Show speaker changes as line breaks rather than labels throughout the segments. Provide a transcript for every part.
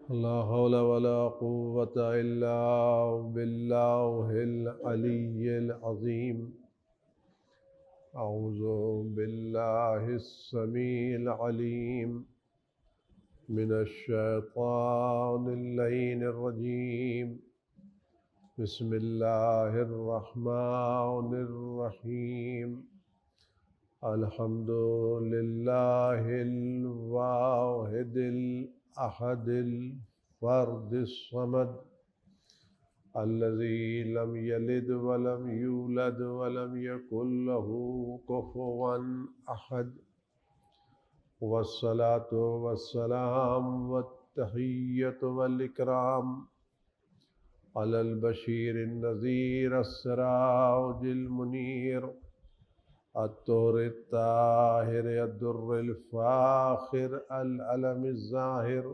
لا حول ولا قوة إلا بالله العلي العظيم. أعوذ بالله السميع العليم من الشيطان اللعين الرجيم. بسم الله الرحمن الرحيم. الحمد لله الواحد الأحد الفرد الصمد الذي لم يلد ولم يولد ولم يكن له كفوا أحد، والصلاة والسلام والتحية والإكرام على البشير النذير السراج المنير الطهر الطاهر الدر الفاخر العلم الظاهر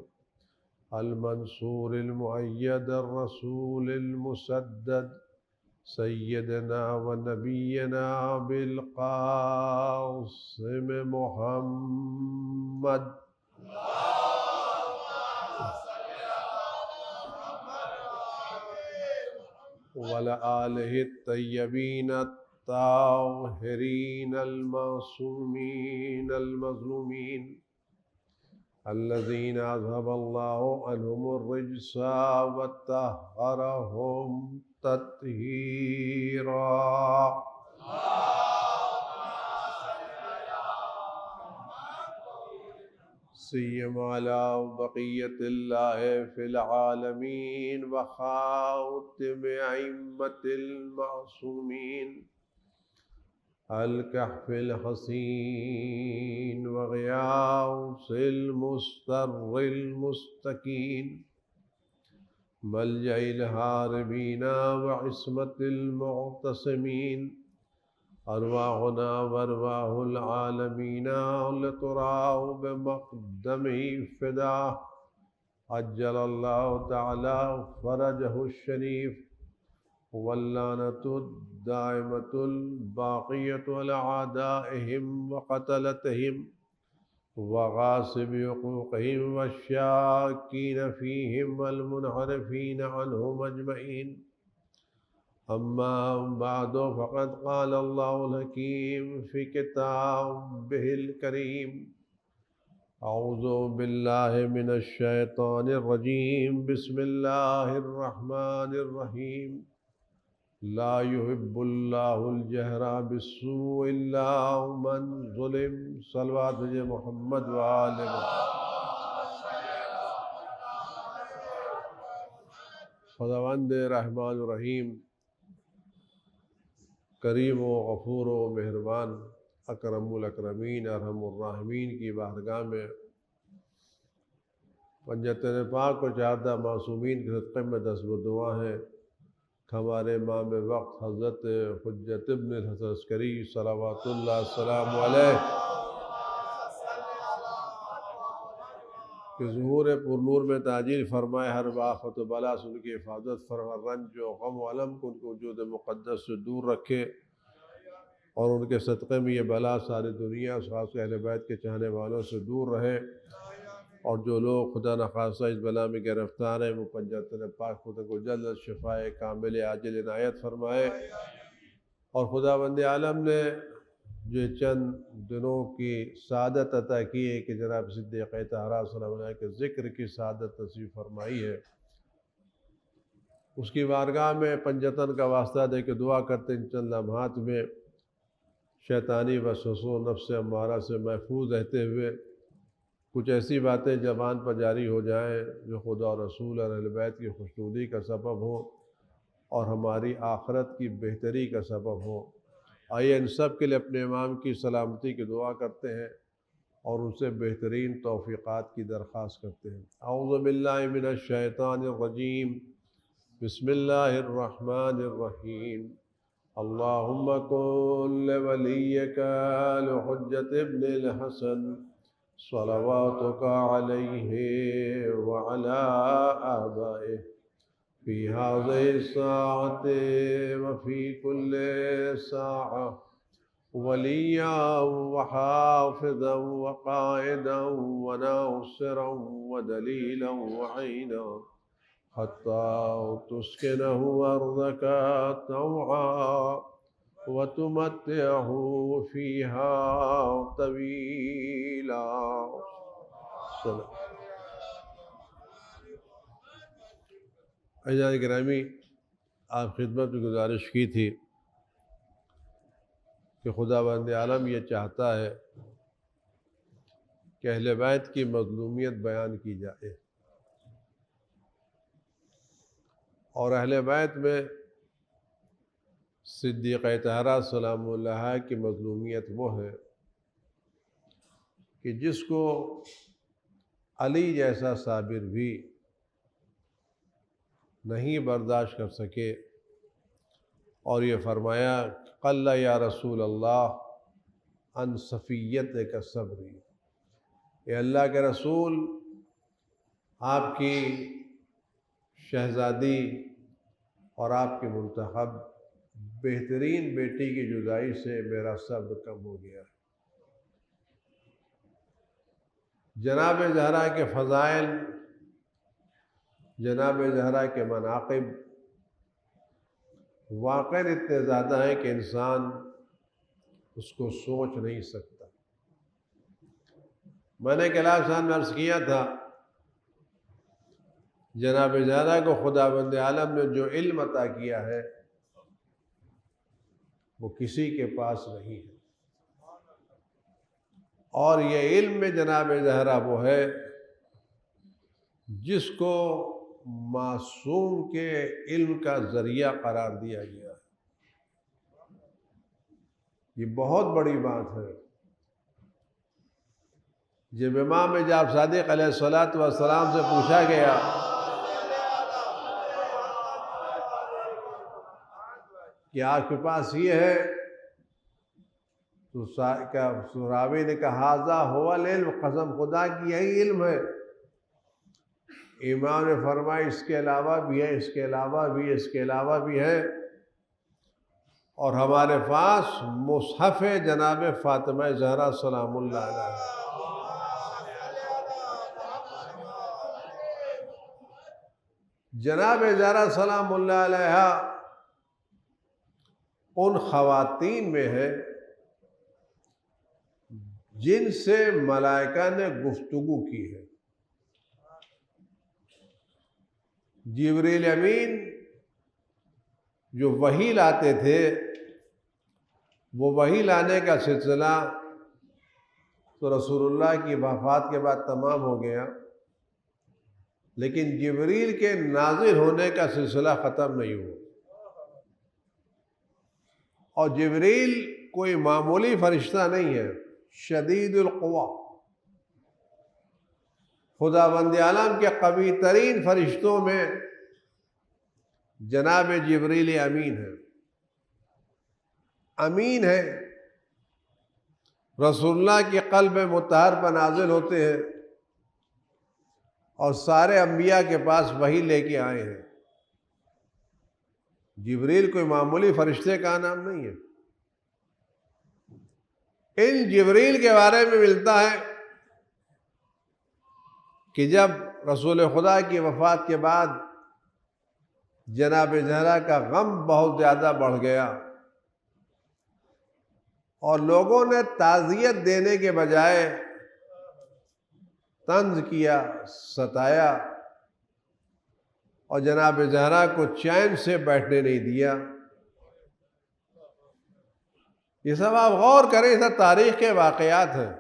المنصور المؤيد الرسول المسدد سيدنا ونبينا بالقاسم محمد وعلى آله الطيبين الطاهرين المعصومين المظلومين الذين أذهب الله عنهم الرجس وطهرهم تطهيرا. سيما على بقية الله في العالمين وخاتم أئمة المعصومين الكهف الحصين وغياث المستر المستكين ملجأ الهاربين وعصمة المعتصمين أرواحنا وأرواح العالمين لتراه بمقدمه فداه عجل الله تعالى فرجه الشريف واللعنة الدائمة الباقية على أعدائهم وقتلتهم وغاصب حقوقهم والشاكين فيهم والمنحرفين عنهم أجمعين. أما بعد فقد قال الله الحكيم في كتابه الكريم أعوذ بالله من الشيطان الرجيم بسم الله الرحمن الرحيم لا يحب الله الجهر بالسوء إلا من ظلم. صلوات محمد وآل محمد. خداوند رحمان الرحیم کریم و غفور و مہربان اکرم الاکرمین ارحم الراحمین کی بارگاہ میں پنجتن پاک و چاہدہ معصومین کے صدقے میں دست و دعا ہے کہ ہمارے امام وقت حضرت حجت ابن الحسن عسکری صلوات اللہ السلام علیہ کہ ظہور پر نور میں تاجیل فرمائے، ہر آفت و بلا سے ان کی حفاظت فرما، رنج و غم و علم کو ان کو وجود مقدس سے دور رکھے، اور ان کے صدقے میں یہ بلا ساری دنیا خاص اہل بیت کے چاہنے والوں سے دور رہے، اور جو لوگ خدا نخواستہ اس بلا میں گرفتار ہیں وہ پنجتن پاک خدا کو جلد شفاء کامل عاجل عنایت فرمائے۔ اور خداوند عالم نے جو چند دنوں کی سعادت عطا کی ہے کہ جناب صدیق طاہرہ صلی اللہ علیہ وسلم کے ذکر کی سعادت نصیب فرمائی ہے، اس کی بارگاہ میں پنجتن کا واسطہ دے کے دعا کرتے ہیں چند لمحات میں شیطانی وسوسوں نفس امارہ سے محفوظ رہتے ہوئے کچھ ایسی باتیں زبان پر جاری ہو جائیں جو خدا اور رسول اور اہل بیت کی خوشنودی کا سبب ہو اور ہماری آخرت کی بہتری کا سبب ہو۔ آئیے ان سب کے لیے اپنے امام کی سلامتی کی دعا کرتے ہیں اور ان سے بہترین توفیقات کی درخواست کرتے ہیں۔ اعوذ باللہ من الشیطان الرجیم بسم اللہ الرحمن الرحیم اللہم کن لولیک الحجۃ ابن الحسن صلواتک علیہ وعلی آبائہ فی هذه الساعة وفي كل ساعة وليا وحافظا وقائدا وناصرا ودليلا وعينا حتى تسكنه أرضك طوعا وتمتعه فيها طويلا. عزیزان گرامی، آپ خدمت میں گزارش کی تھی کہ خداوند عالم یہ چاہتا ہے کہ اہل بیت کی مظلومیت بیان کی جائے، اور اہل بیت میں صدیقہ طاہرہ سلام اللہ کی مظلومیت وہ ہے کہ جس کو علی جیسا صابر بھی نہیں برداشت کر سکے، اور یہ فرمایا قل یا رسول اللہ ان صفیت کا صبری، اے اللہ کے رسول، آپ کی شہزادی اور آپ کی منتخب بہترین بیٹی کی جدائی سے میرا صبر کم ہو گیا ہے۔ جناب زہرا کے فضائل، جناب زہرا کے مناقب واقعاً اتنے زیادہ ہیں کہ انسان اس کو سوچ نہیں سکتا۔ میں نے کلاس میں عرض کیا تھا، جناب زہرا کو خداوند عالم نے جو علم عطا کیا ہے وہ کسی کے پاس نہیں ہے، اور یہ علم میں جناب زہرا وہ ہے جس کو معصوم کے علم کا ذریعہ قرار دیا گیا ہے۔ یہ بہت بڑی بات ہے۔ جب امام جعفر صادق علیہ الصلوۃ والسلام سے پوچھا گیا کہ آپ کے پاس یہ ہے، تو راوی نے کہا ھذا ھو العلم، قسم خدا کی یہی علم ہے۔ امام نے فرمایا اس کے علاوہ بھی ہے، اس کے علاوہ بھی، اس کے علاوہ بھی ہے، اور ہمارے پاس مصحف جناب فاطمہ زہرا سلام اللہ علیہ۔ جناب زہرا سلام اللہ علیہ ان خواتین میں ہے جن سے ملائکہ نے گفتگو کی ہے۔ جبریل امین جو وحی لاتے تھے، وہ وحی لانے کا سلسلہ تو رسول اللہ کی وفات کے بعد تمام ہو گیا، لیکن جبریل کے نازل ہونے کا سلسلہ ختم نہیں ہوا۔ اور جبریل کوئی معمولی فرشتہ نہیں ہے، شدید القویٰ، خداوند عالم کے قوی ترین فرشتوں میں جناب جبریل امین ہے۔ امین ہے، رسول اللہ کے قلب مطہر پر نازل ہوتے ہیں، اور سارے انبیاء کے پاس وحی لے کے آئے ہیں۔ جبریل کوئی معمولی فرشتے کا نام نہیں ہے۔ ان جبریل کے بارے میں ملتا ہے کہ جب رسول خدا کی وفات کے بعد جناب زہرا کا غم بہت زیادہ بڑھ گیا، اور لوگوں نے تعزیت دینے کے بجائے طنز کیا، ستایا، اور جناب زہرا کو چین سے بیٹھنے نہیں دیا۔ یہ سب آپ غور کریں، یہ سب تاریخ کے واقعات ہیں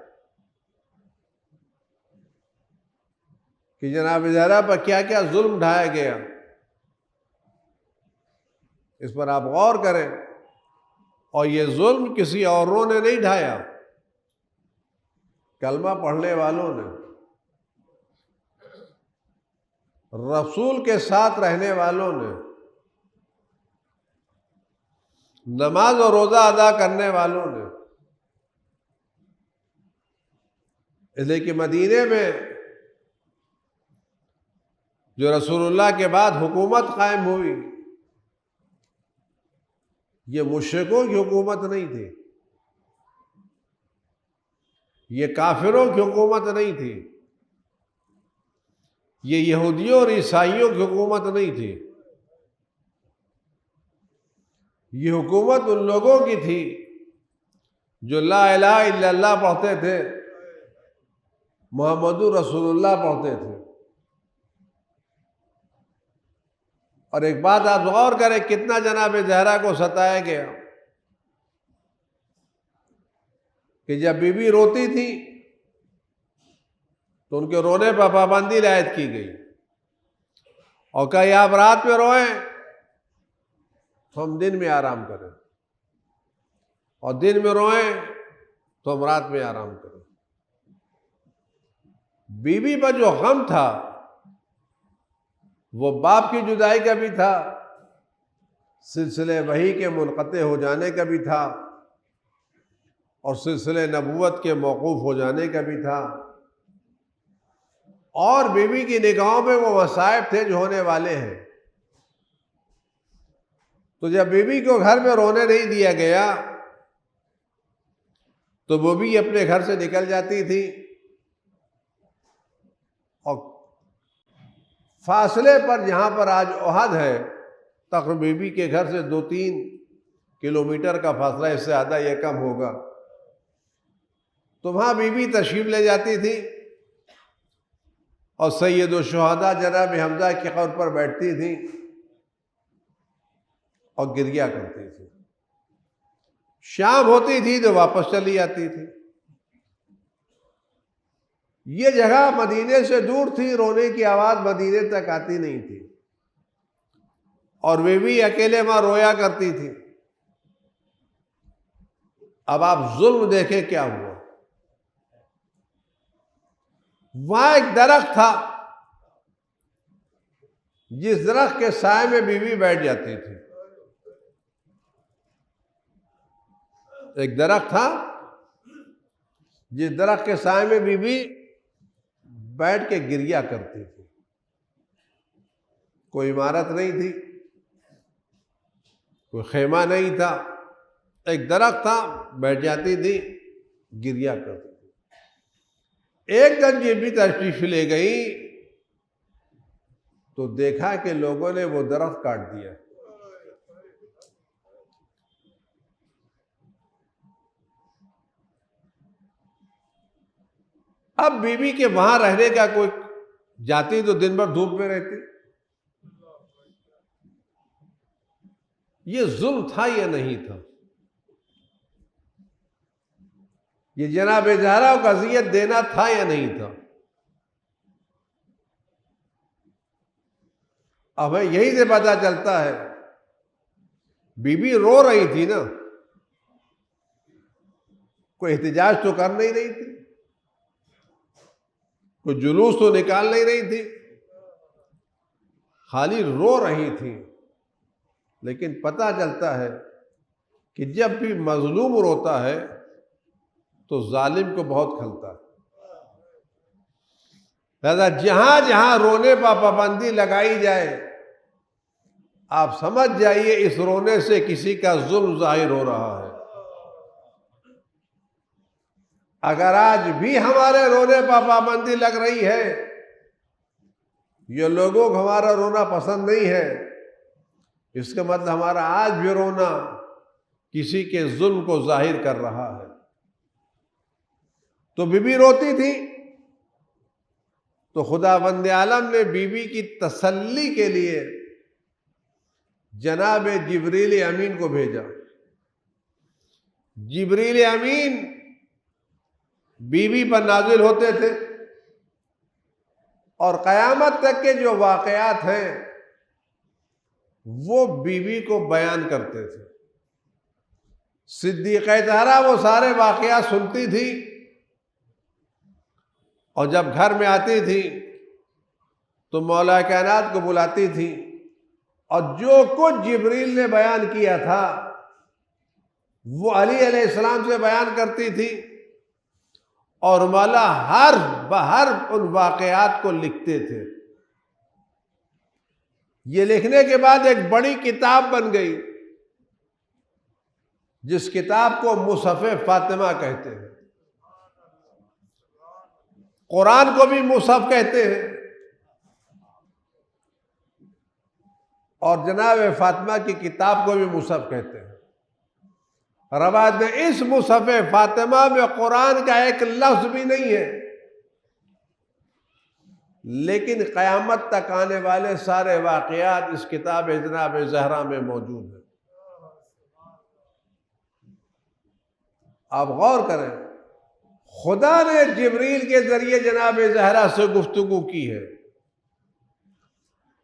کہ جناب زہرا پر کیا کیا ظلم ڈھایا گیا، اس پر آپ غور کریں۔ اور یہ ظلم کسی اوروں نے نہیں ڈھایا، کلمہ پڑھنے والوں نے، رسول کے ساتھ رہنے والوں نے، نماز اور روزہ ادا کرنے والوں نے۔ اس لیے کہ مدینے میں جو رسول اللہ کے بعد حکومت قائم ہوئی، یہ مشرکوں کی حکومت نہیں تھی، یہ کافروں کی حکومت نہیں تھی، یہ یہودیوں اور عیسائیوں کی حکومت نہیں تھی، یہ حکومت ان لوگوں کی تھی جو لا الہ الا اللہ پڑھتے تھے، محمد رسول اللہ پڑھتے تھے۔ اور ایک بات آپ غور کریں، کتنا جناب زہرا کو ستایا گیا کہ جب بی بی روتی تھی تو ان کے رونے پر پابندی عائد کی گئی، اور کہیں آپ رات میں روئیں تو ہم دن میں آرام کریں، اور دن میں روئیں تو ہم رات میں آرام کریں۔ بیوی پر جو غم تھا وہ باپ کی جدائی کا بھی تھا، سلسلے وحی کے منقطع ہو جانے کا بھی تھا، اور سلسلے نبوت کے موقوف ہو جانے کا بھی تھا، اور بیوی کی نگاہوں میں وہ مصائب تھے جو ہونے والے ہیں۔ تو جب بیوی کو گھر میں رونے نہیں دیا گیا تو وہ بھی اپنے گھر سے نکل جاتی تھی، اور فاصلے پر جہاں پر آج احد ہے، تقریباً بیوی کے گھر سے 2-3 کلومیٹر کا فاصلہ، اس سے زیادہ یہ کم ہوگا، تو وہاں بیوی تشریف لے جاتی تھی اور سید الشہداء جناب حمزہ کی قبر پر بیٹھتی تھی اور گریہ کرتی تھی۔ شام ہوتی تھی تو واپس چلی جاتی تھی۔ یہ جگہ مدینے سے دور تھی، رونے کی آواز مدینے تک آتی نہیں تھی، اور بیوی اکیلے وہاں رویا کرتی تھی۔ اب آپ ظلم دیکھیں کیا ہوا۔ وہاں ایک درخت تھا، جس درخت کے سائے میں بیوی بیٹھ جاتی تھی۔ ایک درخت تھا جس درخت کے سائے میں بیوی بیٹھ کے گریہ کرتی تھی۔ کوئی عمارت نہیں تھی، کوئی خیمہ نہیں تھا، ایک درخت تھا، بیٹھ جاتی تھی، گریہ کرتی تھی۔ ایک دن یہ بھی تشریف لے گئی تو دیکھا کہ لوگوں نے وہ درخت کاٹ دیا۔ اب بیوی کے وہاں رہنے کا کوئی، جاتی تو دن بھر دھوپ میں رہتی۔ یہ ظلم تھا یا نہیں تھا؟ یہ جناب زہرا کو اذیت دینا تھا یا نہیں تھا؟ اب ہمیں یہی سے پتہ چلتا ہے، بیوی رو رہی تھی نا، کوئی احتجاج تو کر نہیں رہی تھی، کوئی جلوس تو نکال نہیں رہی تھی، خالی رو رہی تھی۔ لیکن پتہ چلتا ہے کہ جب بھی مظلوم روتا ہے تو ظالم کو بہت کھلتا ہے۔ لہذا جہاں جہاں رونے پر پابندی لگائی جائے، آپ سمجھ جائیے اس رونے سے کسی کا ظلم ظاہر ہو رہا ہے۔ اگر آج بھی ہمارے رونے پر پابندی لگ رہی ہے، یہ لوگوں کو ہمارا رونا پسند نہیں ہے، اس کا مطلب ہمارا آج بھی رونا کسی کے ظلم کو ظاہر کر رہا ہے۔ تو بیوی روتی تھی تو خداوند عالم نے بیوی کی تسلی کے لیے جناب جبریل امین کو بھیجا۔ جبریل امین بیوی پر نازل ہوتے تھے، اور قیامت تک کے جو واقعات ہیں وہ بیوی کو بیان کرتے تھے۔ صدیقہ طاہرہ وہ سارے واقعات سنتی تھی، اور جب گھر میں آتی تھی تو مولا کائنات کو بلاتی تھی، اور جو کچھ جبریل نے بیان کیا تھا وہ علی علیہ السلام سے بیان کرتی تھی، اور مولا ہر بہر ان واقعات کو لکھتے تھے۔ یہ لکھنے کے بعد ایک بڑی کتاب بن گئی، جس کتاب کو مصحف فاطمہ کہتے ہیں۔ قرآن کو بھی مصحف کہتے ہیں، اور جناب فاطمہ کی کتاب کو بھی مصحف کہتے ہیں۔ روایت میں اس مصحف فاطمہ میں قرآن کا ایک لفظ بھی نہیں ہے، لیکن قیامت تک آنے والے سارے واقعات اس کتاب جناب زہرا میں موجود ہیں۔ آپ غور کریں، خدا نے جبریل کے ذریعے جناب زہرا سے گفتگو کی ہے۔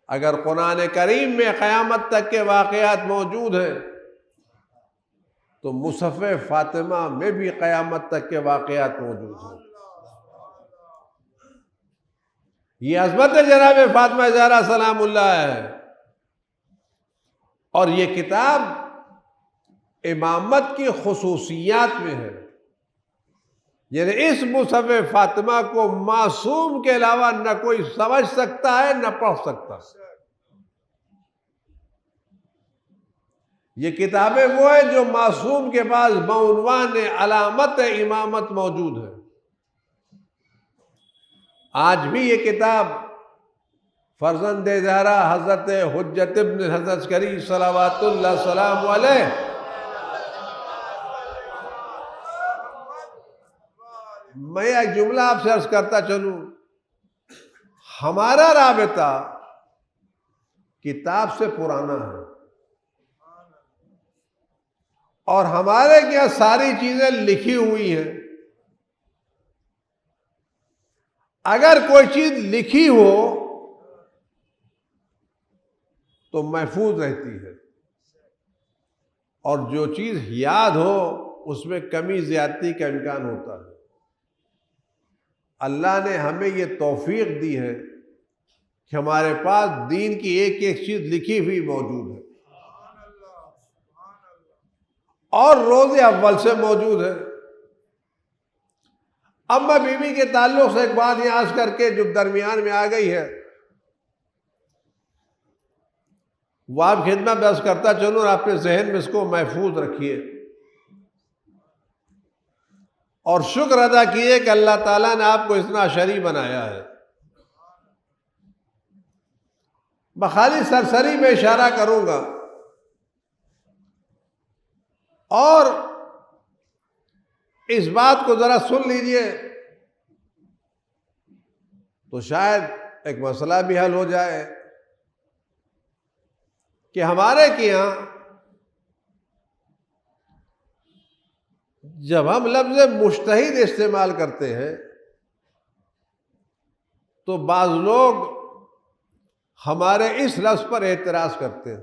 اگر قرآن کریم میں قیامت تک کے واقعات موجود ہیں تو مصحف فاطمہ میں بھی قیامت تک کے واقعات موجود ہیں۔ یہ عظمت جناب فاطمہ زہرا سلام اللہ ہے، اور یہ کتاب امامت کی خصوصیات میں ہے، یعنی اس مصحف فاطمہ کو معصوم کے علاوہ نہ کوئی سمجھ سکتا ہے نہ پڑھ سکتا۔ یہ کتابیں وہ ہیں جو معصوم کے پاس بعنوان علامت امامت موجود ہے۔ آج بھی یہ کتاب فرزند زہرا حضرت حجت ابن حضرت عسکری صلوات اللہ سلام علیہ میں ایک جملہ آپ سے عرض کرتا چلوں، ہمارا رابطہ کتاب سے پرانا ہے، اور ہمارے کیا ساری چیزیں لکھی ہوئی ہیں۔ اگر کوئی چیز لکھی ہو تو محفوظ رہتی ہے، اور جو چیز یاد ہو اس میں کمی زیادتی کا امکان ہوتا ہے۔ اللہ نے ہمیں یہ توفیق دی ہے کہ ہمارے پاس دین کی ایک ایک چیز لکھی ہوئی موجود ہے، اور روز اول سے موجود ہے۔ اب میں بیوی کے تعلق سے ایک بات یہاں عرض کر کے جو درمیان میں آ گئی ہے وہ آپ خدمت میں عرض کرتا چلوں، اور اپنے ذہن میں اس کو محفوظ رکھیے، اور شکر ادا کیے کہ اللہ تعالیٰ نے آپ کو اتنا شرعی بنایا ہے۔ میں خالی سرسری میں اشارہ کروں گا، اور اس بات کو ذرا سن لیجئے تو شاید ایک مسئلہ بھی حل ہو جائے کہ ہمارے یہاں جب ہم لفظ مجتہد استعمال کرتے ہیں تو بعض لوگ ہمارے اس لفظ پر اعتراض کرتے ہیں،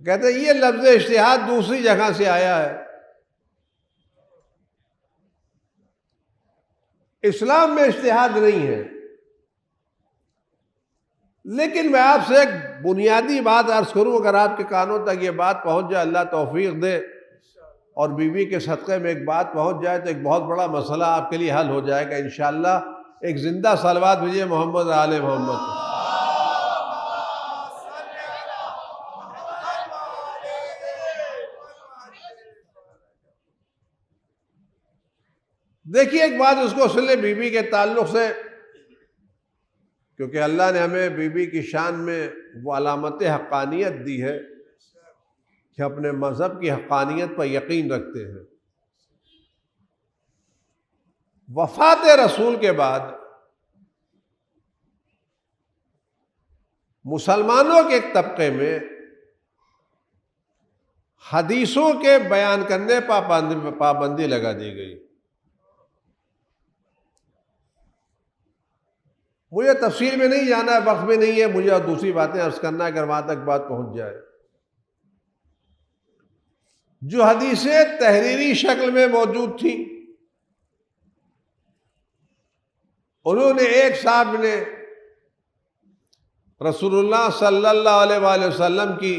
کہتے ہیں یہ لفظ اجتہاد دوسری جگہ سے آیا ہے، اسلام میں اجتہاد نہیں ہے۔ لیکن میں آپ سے ایک بنیادی بات عرض کروں، اگر آپ کے کانوں تک یہ بات پہنچ جائے، اللہ توفیق دے، اور بیوی کے صدقے میں ایک بات پہنچ جائے تو ایک بہت بڑا مسئلہ آپ کے لیے حل ہو جائے گا انشاءاللہ۔ ایک زندہ صلوات بھیجیے محمد آل محمد۔ دیکھیے ایک بات اس کو سن لیں بیوی کے تعلق سے، کیونکہ اللہ نے ہمیں بیوی کی شان میں وہ علامت حقانیت دی ہے کہ اپنے مذہب کی حقانیت پر یقین رکھتے ہیں۔ وفات رسول کے بعد مسلمانوں کے ایک طبقے میں حدیثوں کے بیان کرنے پر پابندی لگا دی گئی۔ مجھے تفصیل میں نہیں جانا ہے، وقت میں نہیں ہے مجھے، اور دوسری باتیں عرض کرنا ہے اگر وہاں تک بات پہنچ جائے۔ جو حدیثیں تحریری شکل میں موجود تھیں، انہوں نے ایک صاحب نے رسول اللہ صلی اللہ علیہ وآلہ وسلم کی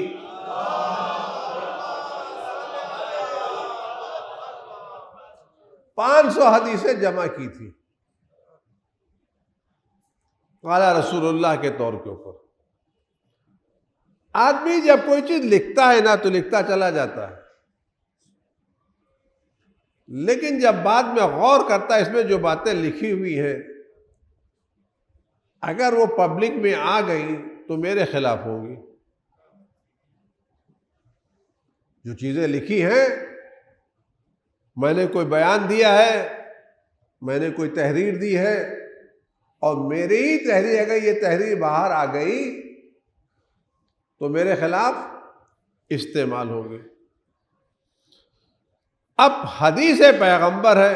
پانچ سو حدیثیں جمع کی تھی قال رسول اللہ کے طور کے اوپر۔ آدمی جب کوئی چیز لکھتا ہے نا تو لکھتا چلا جاتا ہے، لیکن جب بعد میں غور کرتا ہے اس میں جو باتیں لکھی ہوئی ہیں اگر وہ پبلک میں آ گئی تو میرے خلاف ہوگی. جو چیزیں لکھی ہیں، میں نے کوئی بیان دیا ہے، میں نے کوئی تحریر دی ہے، اور میری ہی تحریر اگر یہ تحریر باہر آ گئی تو میرے خلاف استعمال ہوگی. اب حدیث پیغمبر ہے،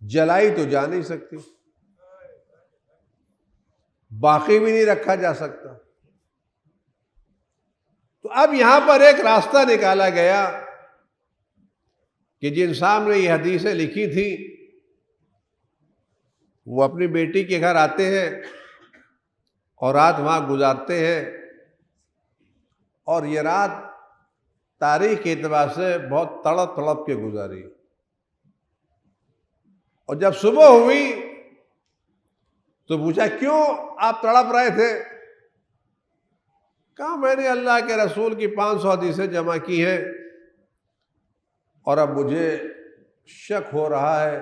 جلائی تو جا نہیں سکتی، باقی بھی نہیں رکھا جا سکتا. تو اب یہاں پر ایک راستہ نکالا گیا کہ جن صاحب نے یہ حدیثیں لکھی تھی وہ اپنی بیٹی کے گھر آتے ہیں اور رات وہاں گزارتے ہیں، اور یہ رات تاریخ کے اعتبار سے بہت تڑپ تڑپ کے گزاری. اور جب صبح ہوئی تو پوچھا کیوں آپ تڑپ رہے تھے؟ کہا میں نے اللہ کے رسول کی 500 حدیثیں جمع کی ہیں اور اب مجھے شک ہو رہا ہے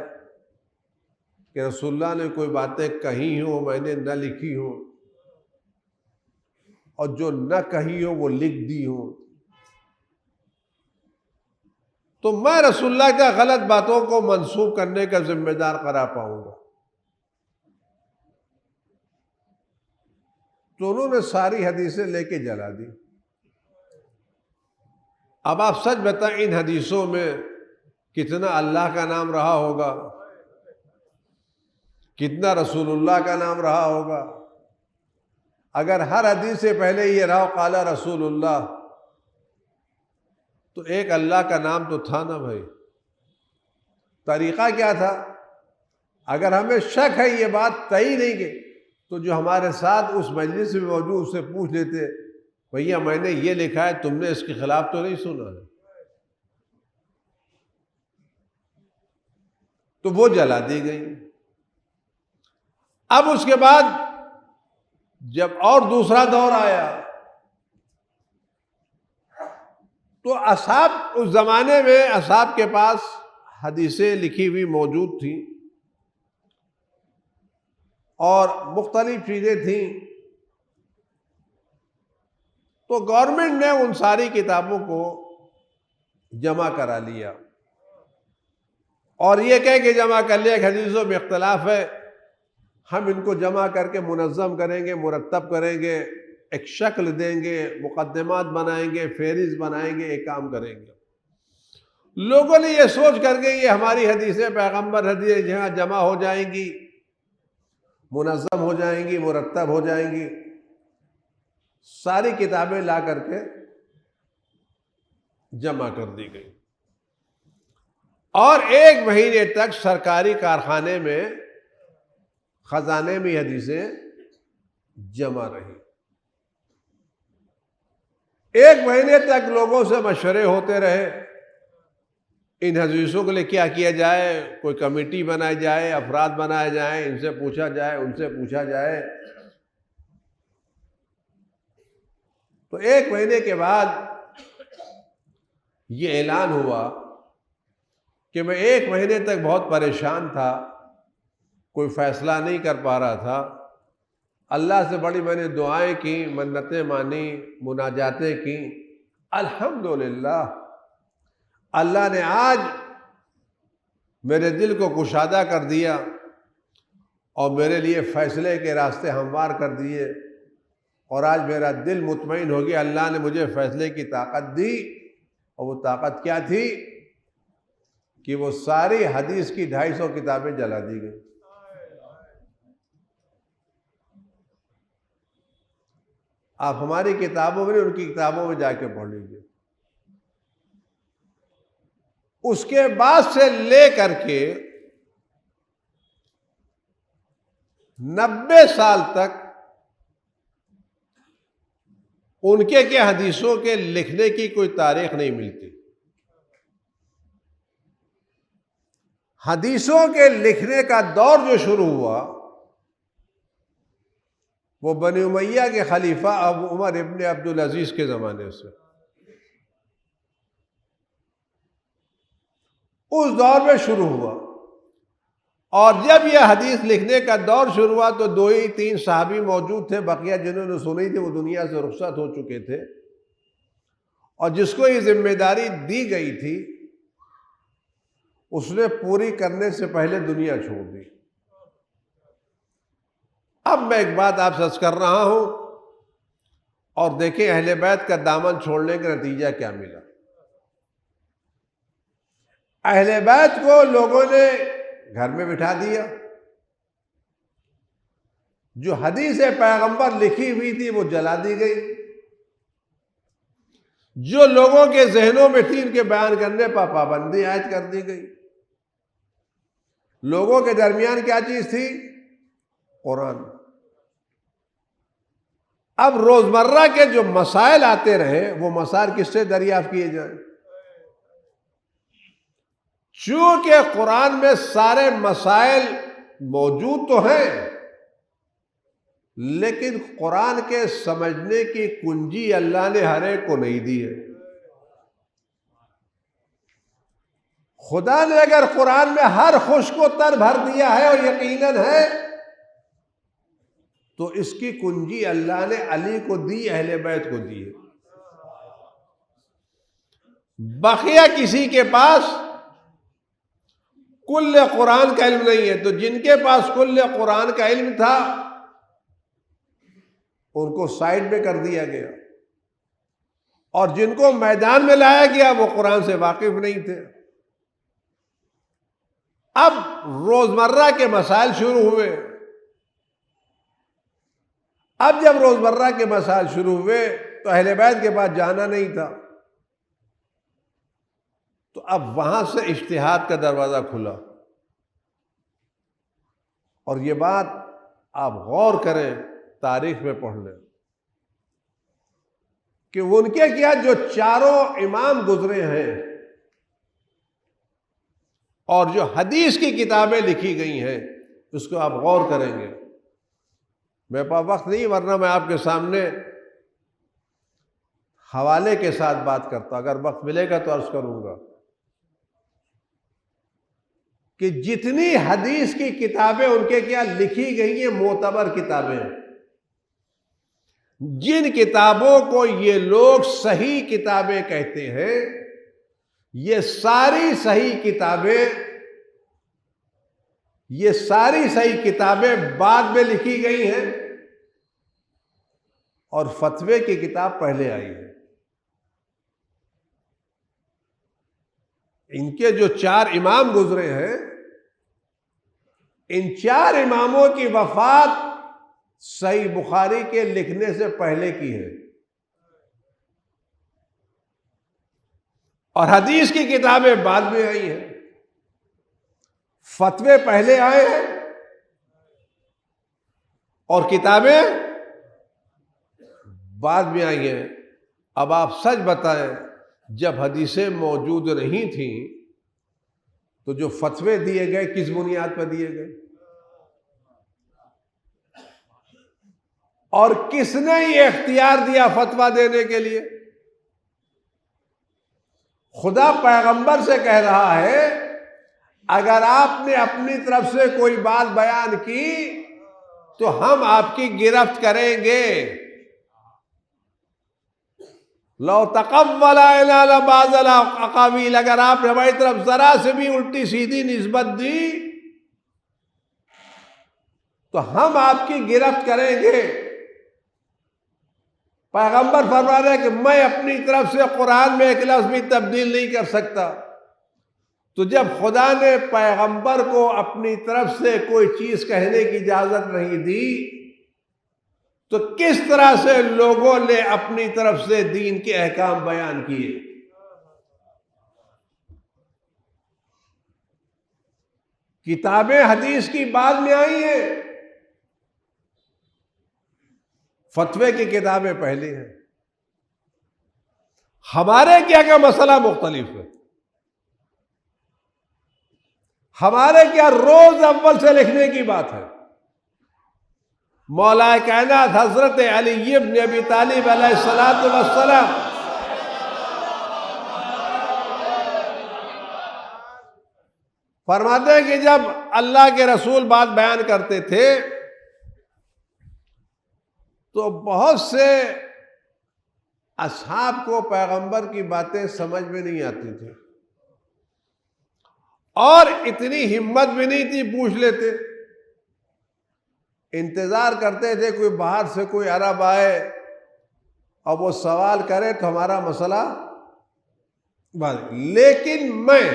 کہ رسول اللہ نے کوئی باتیں کہی ہوں میں نے نہ لکھی ہوں، اور جو نہ کہی ہوں وہ لکھ دی ہوں، تو میں رسول اللہ کا غلط باتوں کو منسوب کرنے کا ذمہ دار قرار پاؤں گا. تو انہوں نے ساری حدیثیں لے کے جلا دی. اب آپ سچ بتائیں ان حدیثوں میں کتنا اللہ کا نام رہا ہوگا، کتنا رسول اللہ کا نام رہا ہوگا؟ اگر ہر حدیث سے پہلے یہ رہا قال رسول اللہ تو ایک اللہ کا نام تو تھا نا بھائی. طریقہ کیا تھا؟ اگر ہمیں شک ہے یہ بات صحیح نہیں کہ تو جو ہمارے ساتھ اس مجلس میں موجود اس سے پوچھ لیتے بھیا میں نے یہ لکھا ہے تم نے اس کے خلاف تو نہیں سنا ہے، تو وہ جلا دی گئی. اب اس کے بعد جب اور دوسرا دور آیا تو اصحاب اس زمانے میں اصحاب کے پاس حدیثیں لکھی ہوئی موجود تھیں اور مختلف چیزیں تھیں، تو گورنمنٹ نے ان ساری کتابوں کو جمع کرا لیا اور یہ کہہ کے جمع کر لیا کہ حدیثوں میں اختلاف ہے، ہم ان کو جمع کر کے منظم کریں گے، مرتب کریں گے، ایک شکل دیں گے، مقدمات بنائیں گے، فہرست بنائیں گے، ایک کام کریں گے. لوگوں نے یہ سوچ کر کے یہ ہماری حدیثیں پیغمبر حدیثیں جہاں جمع ہو جائیں گی، منظم ہو جائیں گی، مرتب ہو جائیں گی، ساری کتابیں لا کر کے جمع کر دی گئی. اور 1 مہینے تک سرکاری کارخانے میں خزانے میں حدیثیں جمع رہی. 1 مہینے تک لوگوں سے مشورے ہوتے رہے ان حدیثوں کے لیے کیا کیا جائے، کوئی کمیٹی بنائی جائے، افراد بنائے جائیں، ان سے پوچھا جائے، ان سے پوچھا جائے. تو 1 مہینے کے بعد یہ اعلان ہوا کہ میں 1 مہینے تک بہت پریشان تھا، کوئی فیصلہ نہیں کر پا رہا تھا، اللہ سے بڑی میں نے دعائیں کی، منتیں مانی، مناجاتیں کی. الحمدللہ اللہ نے آج میرے دل کو کشادہ کر دیا اور میرے لیے فیصلے کے راستے ہموار کر دیے، اور آج میرا دل مطمئن ہو گیا. اللہ نے مجھے فیصلے کی طاقت دی، اور وہ طاقت کیا تھی کہ وہ ساری حدیث کی 250 کتابیں جلا دی گئی. آپ ہماری کتابوں میں نہیں، ان کی کتابوں میں جا کے پڑھ لیجیے. اس کے بعد سے لے کر کے 90 سال تک ان کے حدیثوں کے لکھنے کی کوئی تاریخ نہیں ملتی. حدیثوں کے لکھنے کا دور جو شروع ہوا وہ بنی امیہ کے خلیفہ ابو عمر ابن عبدالعزیز کے زمانے سے. اس دور میں شروع ہوا، اور جب یہ حدیث لکھنے کا دور شروع ہوا تو 2 ہی 3 صحابی موجود تھے، بقیہ جنہوں نے سنی تھی وہ دنیا سے رخصت ہو چکے تھے، اور جس کو یہ ذمہ داری دی گئی تھی اس نے پوری کرنے سے پہلے دنیا چھوڑ دی۔ اب میں ایک بات آپ سے عرض کر رہا ہوں، اور دیکھیں اہل بیت کا دامن چھوڑنے کا نتیجہ کیا ملا۔ اہل بیت کو لوگوں نے گھر میں بٹھا دیا، جو حدیث پیغمبر لکھی ہوئی تھی وہ جلا دی گئی، جو لوگوں کے ذہنوں میں تھی ان کے بیان کرنے پر پابندی عائد کر دی گئی۔ لوگوں کے درمیان کیا چیز تھی؟ قرآن۔ اب روزمرہ کے جو مسائل آتے رہے وہ مسائل کس سے دریافت کیے جائیں؟ چونکہ قرآن میں سارے مسائل موجود تو ہیں، لیکن قرآن کے سمجھنے کی کنجی اللہ نے ہر ایک کو نہیں دی ہے۔ خدا نے اگر قرآن میں ہر خشک و تر بھر دیا ہے، اور یقیناً ہے، تو اس کی کنجی اللہ نے علی کو دی، اہل بیت کو دی ہے۔ بقیہ کسی کے پاس کل قرآن کا علم نہیں ہے، تو جن کے پاس کل قرآن کا علم تھا ان کو سائڈ میں کر دیا گیا، اور جن کو میدان میں لایا گیا وہ قرآن سے واقف نہیں تھے۔ اب روزمرہ کے مسائل شروع ہوئے۔ اب جب روزمرہ کے مسائل شروع ہوئے تو اہل بیت کے پاس جانا نہیں تھا، تو اب وہاں سے اجتہاد کا دروازہ کھلا۔ اور یہ بات آپ غور کریں، تاریخ میں پڑھ لیں کہ ان کے کیا جو چاروں امام گزرے ہیں اور جو حدیث کی کتابیں لکھی گئی ہیں، اس کو آپ غور کریں گے۔ میرے پاس وقت نہیں، ورنہ میں آپ کے سامنے حوالے کے ساتھ بات کرتا، اگر وقت ملے گا تو عرض کروں گا کہ جتنی حدیث کی کتابیں ان کے کیا لکھی گئی ہیں، معتبر کتابیں ہیں۔ جن کتابوں کو یہ لوگ صحیح کتابیں کہتے ہیں، یہ ساری صحیح کتابیں بعد میں لکھی گئی ہیں، اور فتوے کی کتاب پہلے آئی ہے۔ ان کے جو 4 امام گزرے ہیں، ان 4 اماموں کی وفات صحیح بخاری کے لکھنے سے پہلے کی ہے، اور حدیث کی کتابیں بعد میں آئی ہیں۔ فتوے پہلے آئے ہیں اور کتابیں بعد میں آئی ہیں۔ اب آپ سچ بتائیں، جب حدیثیں موجود نہیں تھیں تو جو فتوے دیے گئے کس بنیاد پر دیے گئے؟ اور کس نے یہ اختیار دیا فتویٰ دینے کے لیے؟ خدا پیغمبر سے کہہ رہا ہے، اگر آپ نے اپنی طرف سے کوئی بات بیان کی تو ہم آپ کی گرفت کریں گے۔ لو تقول علینا بعض الاقاویل، اگر آپ نے ہماری طرف ذرا سے بھی الٹی سیدھی نسبت دی تو ہم آپ کی گرفت کریں گے۔ پیغمبر فرما رہے ہیں کہ میں اپنی طرف سے قرآن میں ایک لفظ بھی تبدیل نہیں کر سکتا۔ تو جب خدا نے پیغمبر کو اپنی طرف سے کوئی چیز کہنے کی اجازت نہیں دی تو کس طرح سے لوگوں نے اپنی طرف سے دین کے احکام بیان کیے؟ کتابیں حدیث کی بعد میں آئی ہیں، فتوے کی کتابیں پہلے ہیں۔ ہمارے کیا مسئلہ مختلف ہے؟ ہمارے کیا روز اول سے لکھنے کی بات ہے؟ مولا کائنات حضرت علی ابن ابی طالب علیہ السلام فرماتے ہیں کہ جب اللہ کے رسول بات بیان کرتے تھے تو بہت سے اصحاب کو پیغمبر کی باتیں سمجھ میں نہیں آتی تھی، اور اتنی ہمت بھی نہیں تھی، پوچھ لیتے، انتظار کرتے تھے کوئی باہر سے کوئی عرب آئے اور وہ سوال کرے تو ہمارا مسئلہ لیکن میں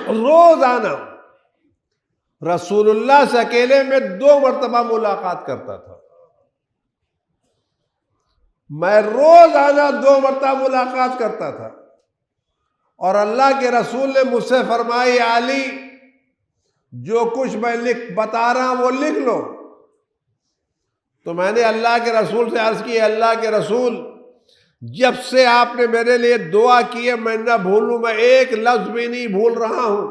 روزانہ رسول اللہ سے اکیلے میں 2 مرتبہ ملاقات کرتا تھا، میں روزانہ 2 مرتبہ ملاقات کرتا تھا، اور اللہ کے رسول نے مجھ سے فرمائی علی جو کچھ میں بتا رہا ہوں وہ لکھ لو۔ تو میں نے اللہ کے رسول سے عرض کی، اللہ کے رسول جب سے آپ نے میرے لیے دعا کی ہے میں نہ بھولوں، میں ایک لفظ بھی نہیں بھول رہا ہوں،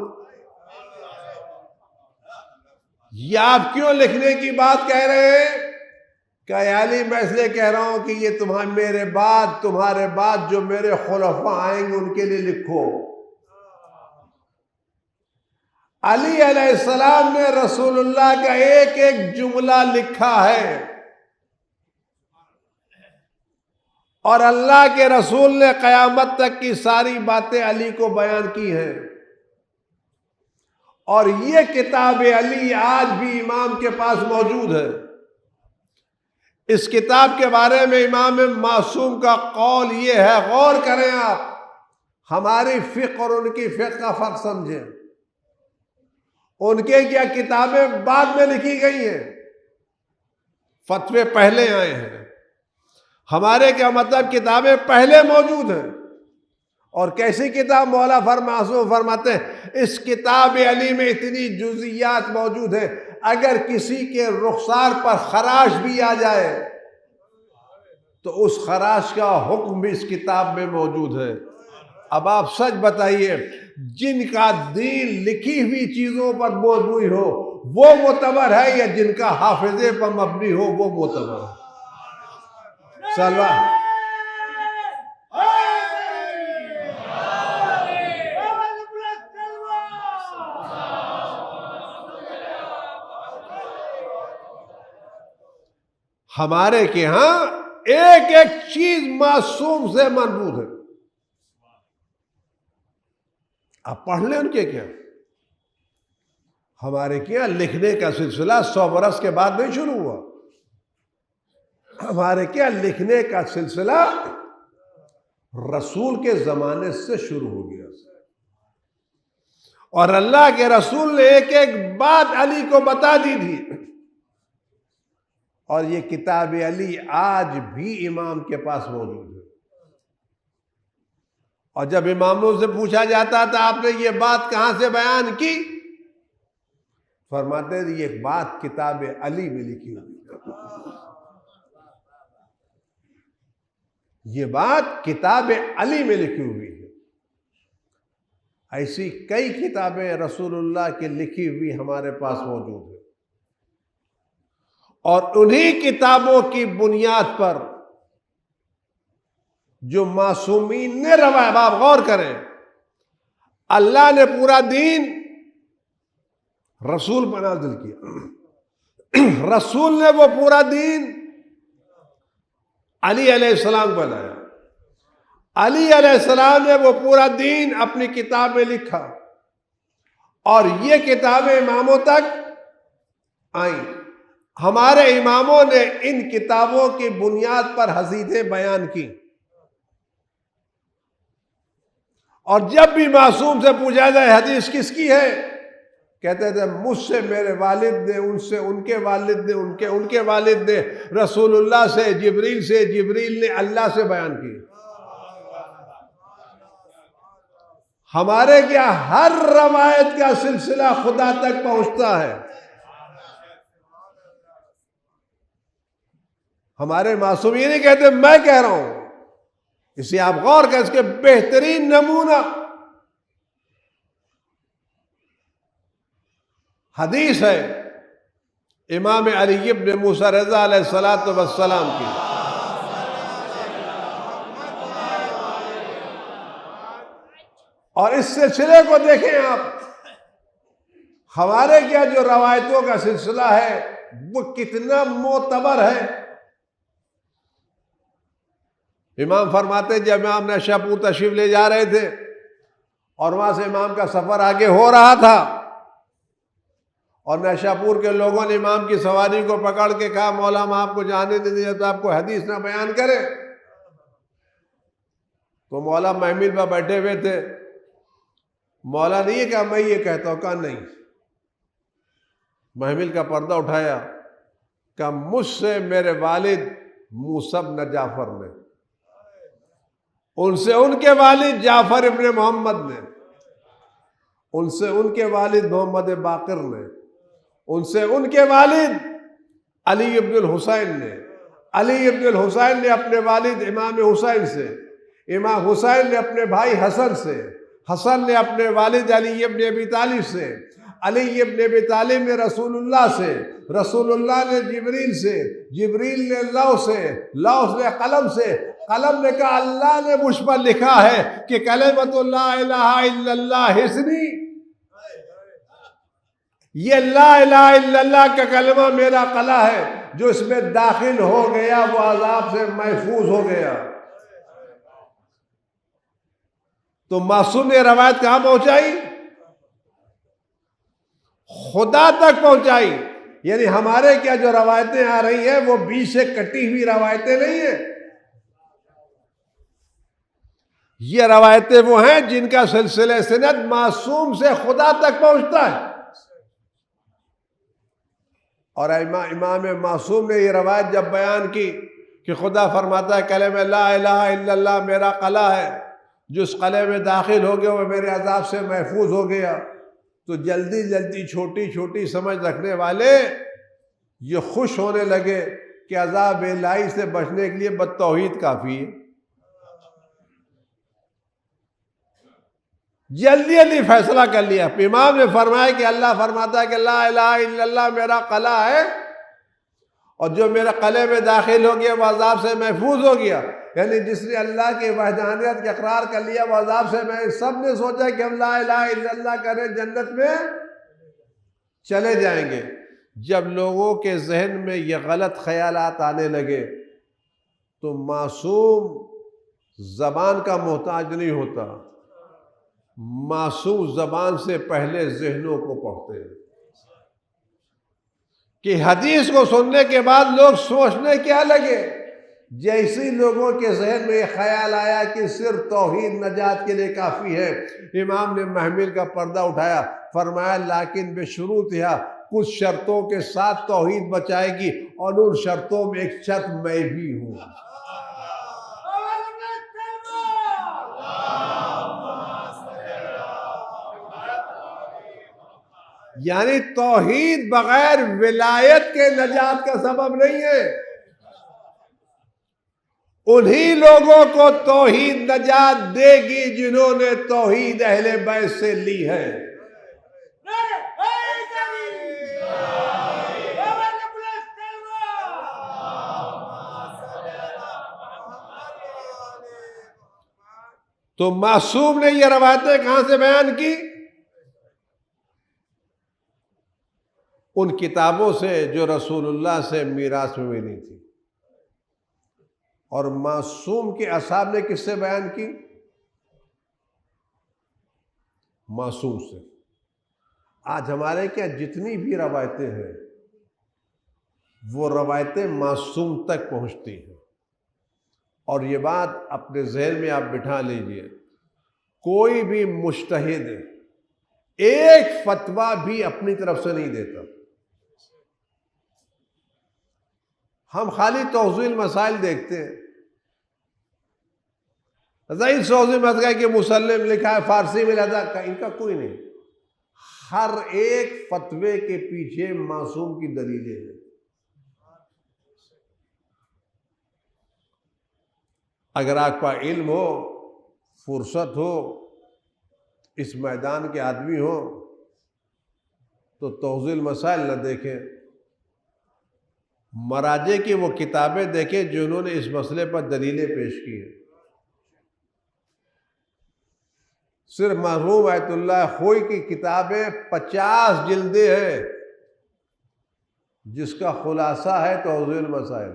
یہ آپ کیوں لکھنے کی بات کہہ رہے ہیں؟ کہ علی میں اس لیے کہہ رہا ہوں کہ یہ تمہارے بعد جو میرے خلفاء آئیں گے ان کے لیے لکھو۔ علی علیہ السلام نے رسول اللہ کا ایک ایک جملہ لکھا ہے، اور اللہ کے رسول نے قیامت تک کی ساری باتیں علی کو بیان کی ہیں، اور یہ کتاب علی آج بھی امام کے پاس موجود ہے۔ اس کتاب کے بارے میں امام معصوم کا قول یہ ہے، غور کریں آپ، ہماری فقہ اور ان کی فقہ کا فرق سمجھیں۔ ان کے کیا کتابیں بعد میں لکھی گئی ہیں، فتوے پہلے آئے ہیں، ہمارے کیا مطلب کتابیں پہلے موجود ہیں۔ اور کیسی کتاب؟ مولا معصوم فرماتے ہیں اس کتاب علی میں اتنی جزئیات موجود ہیں، اگر کسی کے رخسار پر خراش بھی آ جائے تو اس خراش کا حکم بھی اس کتاب میں موجود ہے۔ اب آپ سچ بتائیے، جن کا دین لکھی ہوئی چیزوں پر مبنی ہو وہ معتبر ہے، یا جن کا حافظے پر مبنی ہو وہ معتبر ہے؟ سلام۔ ہمارے کے ہاں ایک ایک چیز معصوم سے منبوذ ہے، آپ پڑھ لیں ان کے کیا۔ ہمارے کیا لکھنے کا سلسلہ 100 برس کے بعد نہیں شروع ہوا، ہمارے کیا لکھنے کا سلسلہ رسول کے زمانے سے شروع ہو گیا، اور اللہ کے رسول نے ایک ایک بات علی کو بتا دی تھی، اور یہ کتاب علی آج بھی امام کے پاس موجود ہے۔ اور جب اماموں سے پوچھا جاتا تھا آپ نے یہ بات کہاں سے بیان کی، فرماتے تھے یہ بات کتاب علی میں لکھی ہوئی ہے، یہ بات کتاب علی میں لکھی ہوئی ہے۔ ایسی کئی کتابیں رسول اللہ کی لکھی ہوئی ہمارے پاس موجود ہیں، اور انہی کتابوں کی بنیاد پر جو معصومین نے روایت، آپ غور کریں، اللہ نے پورا دین رسول پر نازل کیا، رسول نے وہ پورا دین علی علیہ السلام کو لایا، علی علیہ السلام نے وہ پورا دین اپنی کتاب میں لکھا، اور یہ کتابیں اماموں تک آئیں۔ ہمارے اماموں نے ان کتابوں کی بنیاد پر حدیثیں بیان کی، اور جب بھی معصوم سے پوچھا جائے حدیث کس کی ہے، کہتے تھے مجھ سے میرے والد نے، ان سے ان کے والد نے، ان کے والد نے، رسول اللہ سے، جبریل نے اللہ سے بیان کی۔ ہمارے کیا ہر روایت کا سلسلہ خدا تک پہنچتا ہے۔ ہمارے معصوم یہ نہیں کہتے میں کہہ رہا ہوں، اسے آپ غور کریں، اس کے بہترین نمونہ حدیث ہے امام علی بن موسیٰ رضا علیہ السلام کی، اور اس سلسلے کو دیکھیں آپ، ہمارے کیا جو روایتوں کا سلسلہ ہے وہ کتنا معتبر ہے۔ امام فرماتے جب امام نیشاپور تشریف لے جا رہے تھے اور وہاں سے امام کا سفر آگے ہو رہا تھا، اور نیشاپور کے لوگوں نے امام کی سواری کو پکڑ کے کہا مولا ہم آپ کو جانے نہیں دیں تو آپ کو حدیث نہ بیان کریں۔ تو مولا محمل پر بیٹھے ہوئے تھے، مولا نے یہ کہا میں یہ کہتا ہوں، کہا نہیں۔ محمل کا پردہ اٹھایا، کہا مجھ سے میرے والد موسیٰ بن جعفر نے، ان سے ان کے والد جعفر ابن محمد نے، ان سے ان کے والد محمد باقر نے، ان سے ان کے والد علی ابن الحسین نے، علی ابن الحسین نے اپنے والد امام حسین سے، امام حسین نے اپنے بھائی حسن سے، حسن نے اپنے والد علی ابن ابی طالب سے، علی ابن ابی طالب نے رسول اللہ سے، رسول اللہ نے جبریل سے، جبریل نے لوح سے، لوح نے قلم سے، قلم نے کہا اللہ نے مجھ پر لکھا ہے کہ کلمۃ لا الہ الا اللہ حسنی، یہ لا الہ الا اللہ کا کلمہ میرا قلعہ ہے، جو اس میں داخل ہو گیا وہ عذاب سے محفوظ ہو گیا۔ تو معصوم نے روایت کہاں پہنچائی؟ خدا تک پہنچائی۔ یعنی ہمارے کیا جو روایتیں آ رہی ہیں وہ بیچ سے کٹی ہوئی روایتیں نہیں ہیں، یہ روایتیں وہ ہیں جن کا سلسلہ سند معصوم سے خدا تک پہنچتا ہے۔ اور امام معصوم نے یہ روایت جب بیان کی کہ خدا فرماتا ہے کلمہ لا الہ الا اللہ میرا قلعہ ہے، جو اس قلعے میں داخل ہو گیا وہ میرے عذاب سے محفوظ ہو گیا، تو جلدی جلدی چھوٹی چھوٹی سمجھ رکھنے والے یہ خوش ہونے لگے کہ عذاب الہی سے بچنے کے لیے بالتوحید کافی ہے۔ جلدی جلدی فیصلہ کر لیا۔ امام نے فرمایا کہ اللہ فرماتا ہے کہ لا الہ الا اللہ میرا قلعہ ہے، اور جو میرے قلعے میں داخل ہو گیا وہ عذاب سے محفوظ ہو گیا۔ یعنی جس نے اللہ کی وحدانیت کا اقرار کر لیا وہ عذاب سے سب نے سوچا کہ ہم لا الہ الا اللہ کریں جنت میں چلے جائیں گے۔ جب لوگوں کے ذہن میں یہ غلط خیالات آنے لگے تو معصوم زبان کا محتاج نہیں ہوتا، معصوم زبان سے پہلے ذہنوں کو پڑھتے ہیں کہ حدیث کو سننے کے بعد لوگ سوچنے کیا لگے۔ جیسی لوگوں کے ذہن میں یہ خیال آیا کہ صرف توحید نجات کے لیے کافی ہے، امام نے محمل کا پردہ اٹھایا، فرمایا لیکن بشروطہا، کچھ شرطوں کے ساتھ توحید بچائے گی، اور ان شرطوں میں ایک شرط میں بھی ہوں۔ یعنی توحید بغیر ولایت کے نجات کا سبب نہیں ہے۔ انہی لوگوں کو توحید نجات دے گی جنہوں نے توحید اہل بیت سے لی ہے۔ تو معصوم نے یہ روایتیں کہاں سے بیان کی؟ ان کتابوں سے جو رسول اللہ سے میراث میں ملی تھی۔ اور معصوم کے اصحاب نے کس سے بیان کی؟ معصوم سے۔ آج ہمارے کیا جتنی بھی روایتیں ہیں وہ روایتیں معصوم تک پہنچتی ہیں۔ اور یہ بات اپنے ذہن میں آپ بٹھا لیجئے، کوئی بھی مجتہد ایک فتویٰ بھی اپنی طرف سے نہیں دیتا۔ ہم خالی توضیح مسائل دیکھتے ہیں، ظاہر توضیح مسئلہ کہ مسلم لکھا ہے فارسی میں لہذا ان کا کوئی نہیں۔ ہر ایک فتوے کے پیچھے معصوم کی دلیلیں ہیں۔ اگر آپ کا علم ہو، فرصت ہو، اس میدان کے آدمی ہو تو توضیح المسائل نہ دیکھیں، مراجع کی وہ کتابیں دیکھیں جنہوں نے اس مسئلے پر دلیلیں پیش کی ہیں۔ صرف مرحوم آیت اللہ خوئی کی کتابیں 50 جلدیں ہیں، جس کا خلاصہ ہے توضیح المسائل۔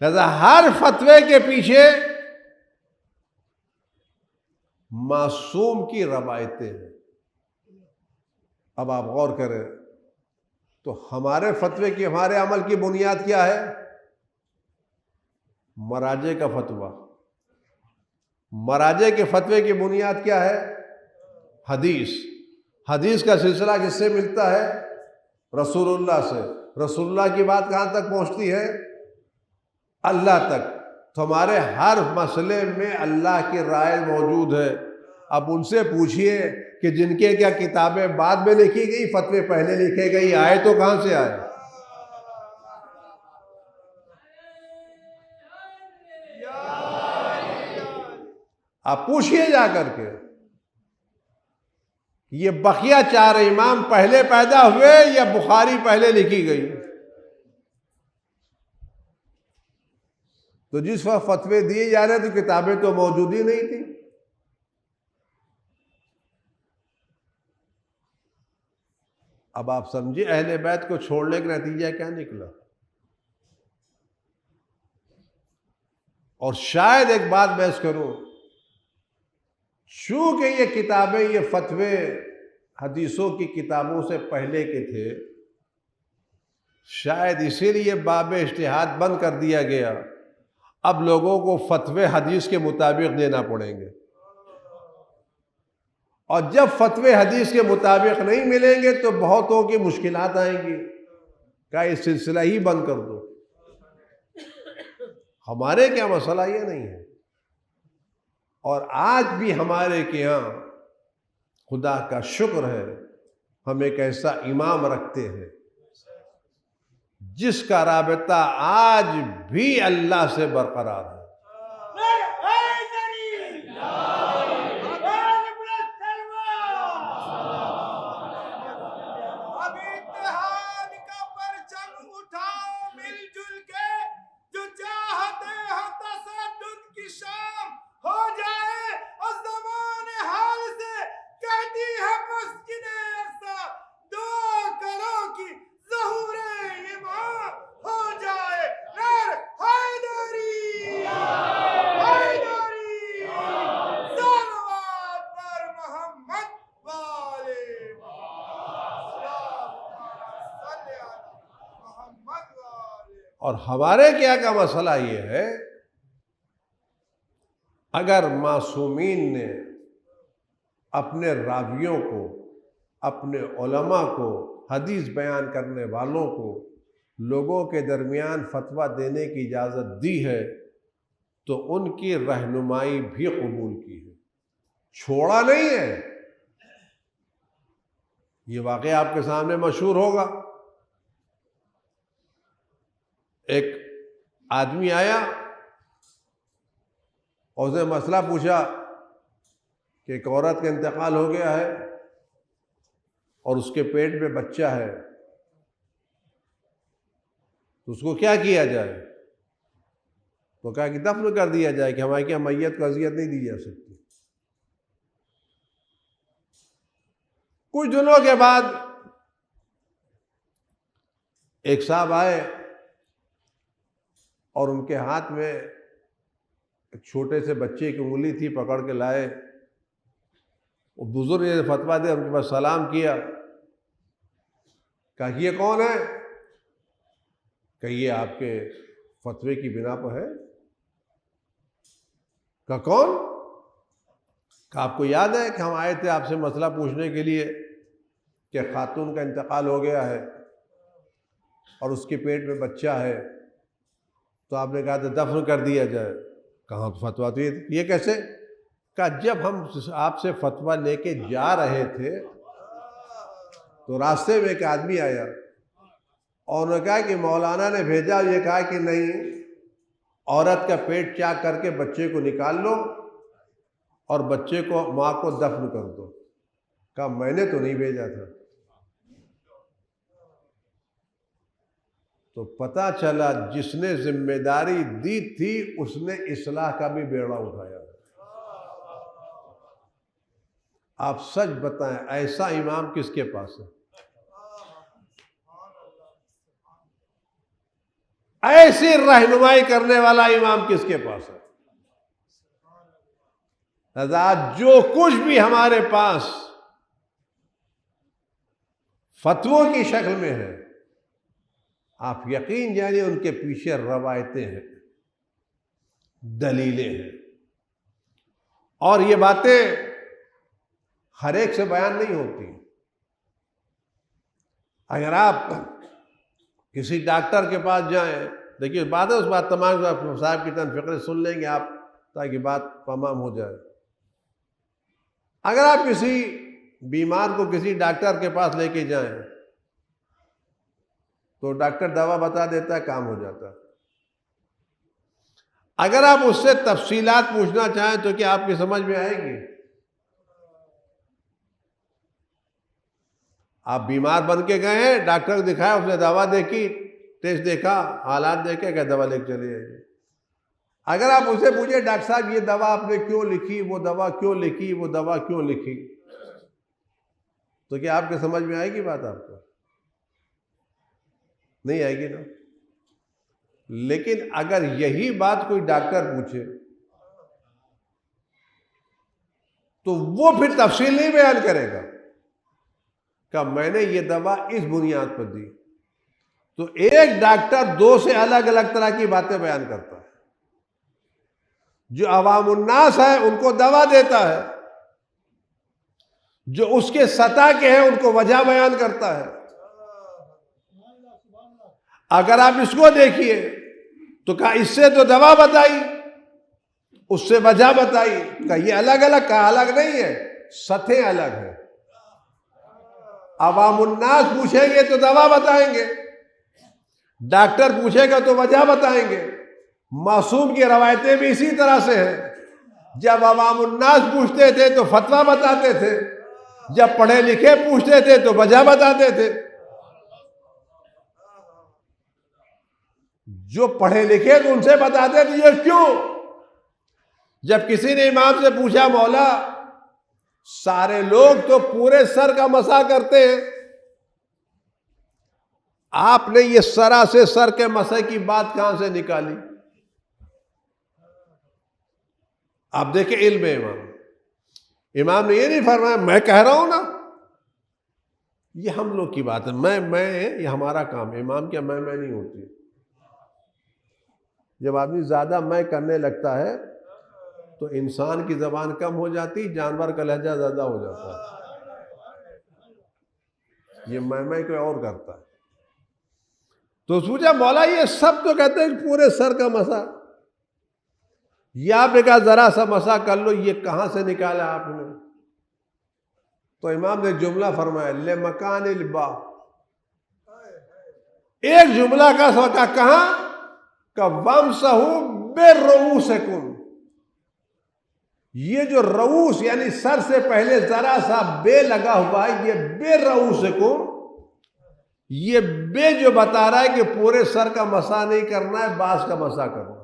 لہذا ہر فتوے کے پیچھے معصوم کی روایتیں ہیں۔ اب آپ غور کریں تو ہمارے فتوے کی، ہمارے عمل کی بنیاد کیا ہے؟ مراجع کا فتویٰ۔ مراجع کے فتوے کی بنیاد کیا ہے؟ حدیث۔ حدیث کا سلسلہ کس سے ملتا ہے؟ رسول اللہ سے۔ رسول اللہ کی بات کہاں تک پہنچتی ہے؟ اللہ تک۔ تو ہمارے ہر مسئلے میں اللہ کی رائے موجود ہے۔ اب ان سے پوچھئے کہ جن کے کیا کتابیں بعد میں لکھی گئی، فتوے پہلے لکھے گئی، آئے تو کہاں سے آئے؟ آپ پوچھئے جا کر کے، یہ بقیہ 4 امام پہلے پیدا ہوئے یا بخاری پہلے لکھی گئی؟ تو جس وقت فتوے دیے جا رہے تو کتابیں تو موجود ہی نہیں تھیں۔ اب آپ سمجھے اہل بیت کو چھوڑنے کا نتیجہ کیا نکلا؟ اور شاید ایک بات بحث کروں، چونکہ یہ کتابیں، یہ فتوے حدیثوں کی کتابوں سے پہلے کے تھے، شاید اسی لیے باب اجتہاد بند کر دیا گیا۔ اب لوگوں کو فتوے حدیث کے مطابق دینا پڑیں گے، اور جب فتوے حدیث کے مطابق نہیں ملیں گے تو بہتوں کی مشکلات آئیں گی کہ یہ سلسلہ ہی بند کر دو۔ ہمارے کیا مسئلہ یہ نہیں ہے، اور آج بھی ہمارے کے ہاں خدا کا شکر ہے ہم ایک ایسا امام رکھتے ہیں جس کا رابطہ آج بھی اللہ سے برقرار ہے۔ اور ہمارے کیا کا مسئلہ یہ ہے، اگر معصومین نے اپنے راویوں کو، اپنے علماء کو، حدیث بیان کرنے والوں کو لوگوں کے درمیان فتویٰ دینے کی اجازت دی ہے تو ان کی رہنمائی بھی قبول کی ہے، چھوڑا نہیں ہے۔ یہ واقعہ آپ کے سامنے مشہور ہوگا۔ ایک آدمی آیا اور اس نے مسئلہ پوچھا کہ ایک عورت کا انتقال ہو گیا ہے اور اس کے پیٹ میں بچہ ہے، تو اس کو کیا کیا جائے؟ تو کہا کہ دفن کر دیا جائے، کہ ہمارے یہاں میت کو اذیت نہیں دی جا سکتی۔ کچھ دنوں کے بعد ایک صاحب آئے اور ان کے ہاتھ میں ایک چھوٹے سے بچے کی انگلی تھی، پکڑ کے لائے۔ وہ بزرگ نے فتویٰ دیا، ان کے پاس سلام کیا، کہا کہ یہ کون ہے؟ کہ یہ آپ کے فتوے کی بنا پر ہے۔ کہا کون؟ کہا آپ کو یاد ہے کہ ہم آئے تھے آپ سے مسئلہ پوچھنے کے لیے کہ خاتون کا انتقال ہو گیا ہے اور اس کے پیٹ میں بچہ ہے، تو آپ نے کہا تھا دفن کر دیا جائے۔ کہاں فتویٰ تو یہ کیسے؟ کہا جب ہم آپ سے فتویٰ لے کے جا رہے تھے تو راستے میں ایک آدمی آیا اور انہوں نے کہا کہ مولانا نے بھیجا، یہ کہا کہ نہیں، عورت کا پیٹ چاک کر کے بچے کو نکال لو اور بچے کو، ماں کو دفن کر دو۔ کہا میں نے تو نہیں بھیجا تھا۔ تو پتہ چلا جس نے ذمہ داری دی تھی اس نے اصلاح کا بھی بیڑا اٹھایا۔ آپ سچ بتائیں، ایسا امام کس کے پاس ہے؟ ایسی رہنمائی کرنے والا امام کس کے پاس ہے؟ حضرات جو کچھ بھی ہمارے پاس فتووں کی شکل میں ہے، آپ یقین جانیے ان کے پیچھے روایتیں ہیں، دلیلیں ہیں، اور یہ باتیں ہر ایک سے بیان نہیں ہوتی۔ اگر آپ کسی ڈاکٹر کے پاس جائیں، دیکھیے بات ہے اس بات تمام صاحب کی چند فقرے سن لیں گے آپ تاکہ بات تمام ہو جائے۔ اگر آپ کسی بیمار کو کسی ڈاکٹر کے پاس لے کے جائیں تو ڈاکٹر دوا بتا دیتا ہے، کام ہو جاتا ہے۔ اگر آپ اس سے تفصیلات پوچھنا چاہیں تو کیا آپ کی سمجھ میں آئے گی؟ آپ بیمار بن کے گئے ہیں، ڈاکٹر کو دکھایا، اس نے دوا دیکھی، ٹیسٹ دیکھا، حالات دیکھے کہ دوا لے کے چلی آئیے۔ اگر آپ اسے پوچھیں ڈاکٹر صاحب یہ دوا آپ نے کیوں لکھی، وہ دوا کیوں لکھی، وہ دوا کیوں لکھی، تو کیا آپ کے سمجھ میں آئے گی بات؟ آپ کو نہیں آئے گی نا۔ لیکن اگر یہی بات کوئی ڈاکٹر پوچھے تو وہ پھر تفصیل نہیں بیان کرے گا کہ میں نے یہ دوا اس بنیاد پر دی۔ تو ایک ڈاکٹر دو سے الگ الگ طرح کی باتیں بیان کرتا ہے۔ جو عوام الناس ہے ان کو دوا دیتا ہے، جو اس کے سطح کے ہیں ان کو وجہ بیان کرتا ہے۔ اگر آپ اس کو دیکھیے تو کہا اس سے تو دوا بتائی، اس سے وجہ بتائی، کہ یہ الگ الگ، کہا الگ نہیں ہے، سطحیں الگ ہیں۔ عوام الناس پوچھیں گے تو دوا بتائیں گے، ڈاکٹر پوچھے گا تو وجہ بتائیں گے۔ معصوم کی روایتیں بھی اسی طرح سے ہیں۔ جب عوام الناس پوچھتے تھے تو فتویٰ بتاتے تھے، جب پڑھے لکھے پوچھتے تھے تو وجہ بتاتے تھے۔ جو پڑھے لکھے تو ان سے بتاتے تھے یہ کیوں۔ جب کسی نے امام سے پوچھا مولا سارے لوگ تو پورے سر کا مسح کرتے ہیں، آپ نے یہ سرا سے سر کے مسح کی بات کہاں سے نکالی؟ آپ دیکھیں علم امام نے یہ نہیں فرمایا میں کہہ رہا ہوں نا، یہ ہم لوگ کی بات ہے، میں یہ ہمارا کام ہے۔ امام کیا میں نہیں ہوتی۔ جب آدمی زیادہ میں کرنے لگتا ہے تو انسان کی زبان کم ہو جاتی، جانور کا لہجہ زیادہ ہو جاتا ہے۔ یہ میں کوئی اور کرتا ہے۔ تو سوچا مولا یہ سب تو کہتے ہیں پورے سر کا مسح، یہ آپ نے کہا ذرا سا مسح کر لو، یہ کہاں سے نکالا آپ نے؟ تو امام نے جملہ فرمایا لمکان البا، ایک جملہ کا سوچا کہاں کہ وَامْسَحُوا بِرُءُوسِكُمْ، یہ جو رؤوس یعنی سر سے پہلے ذرا سا بے لگا ہوا ہے، یہ بِرُءُوسِكُمْ، یہ بے جو بتا رہا ہے کہ پورے سر کا مسح نہیں کرنا ہے، باز کا مسح کرنا ہے۔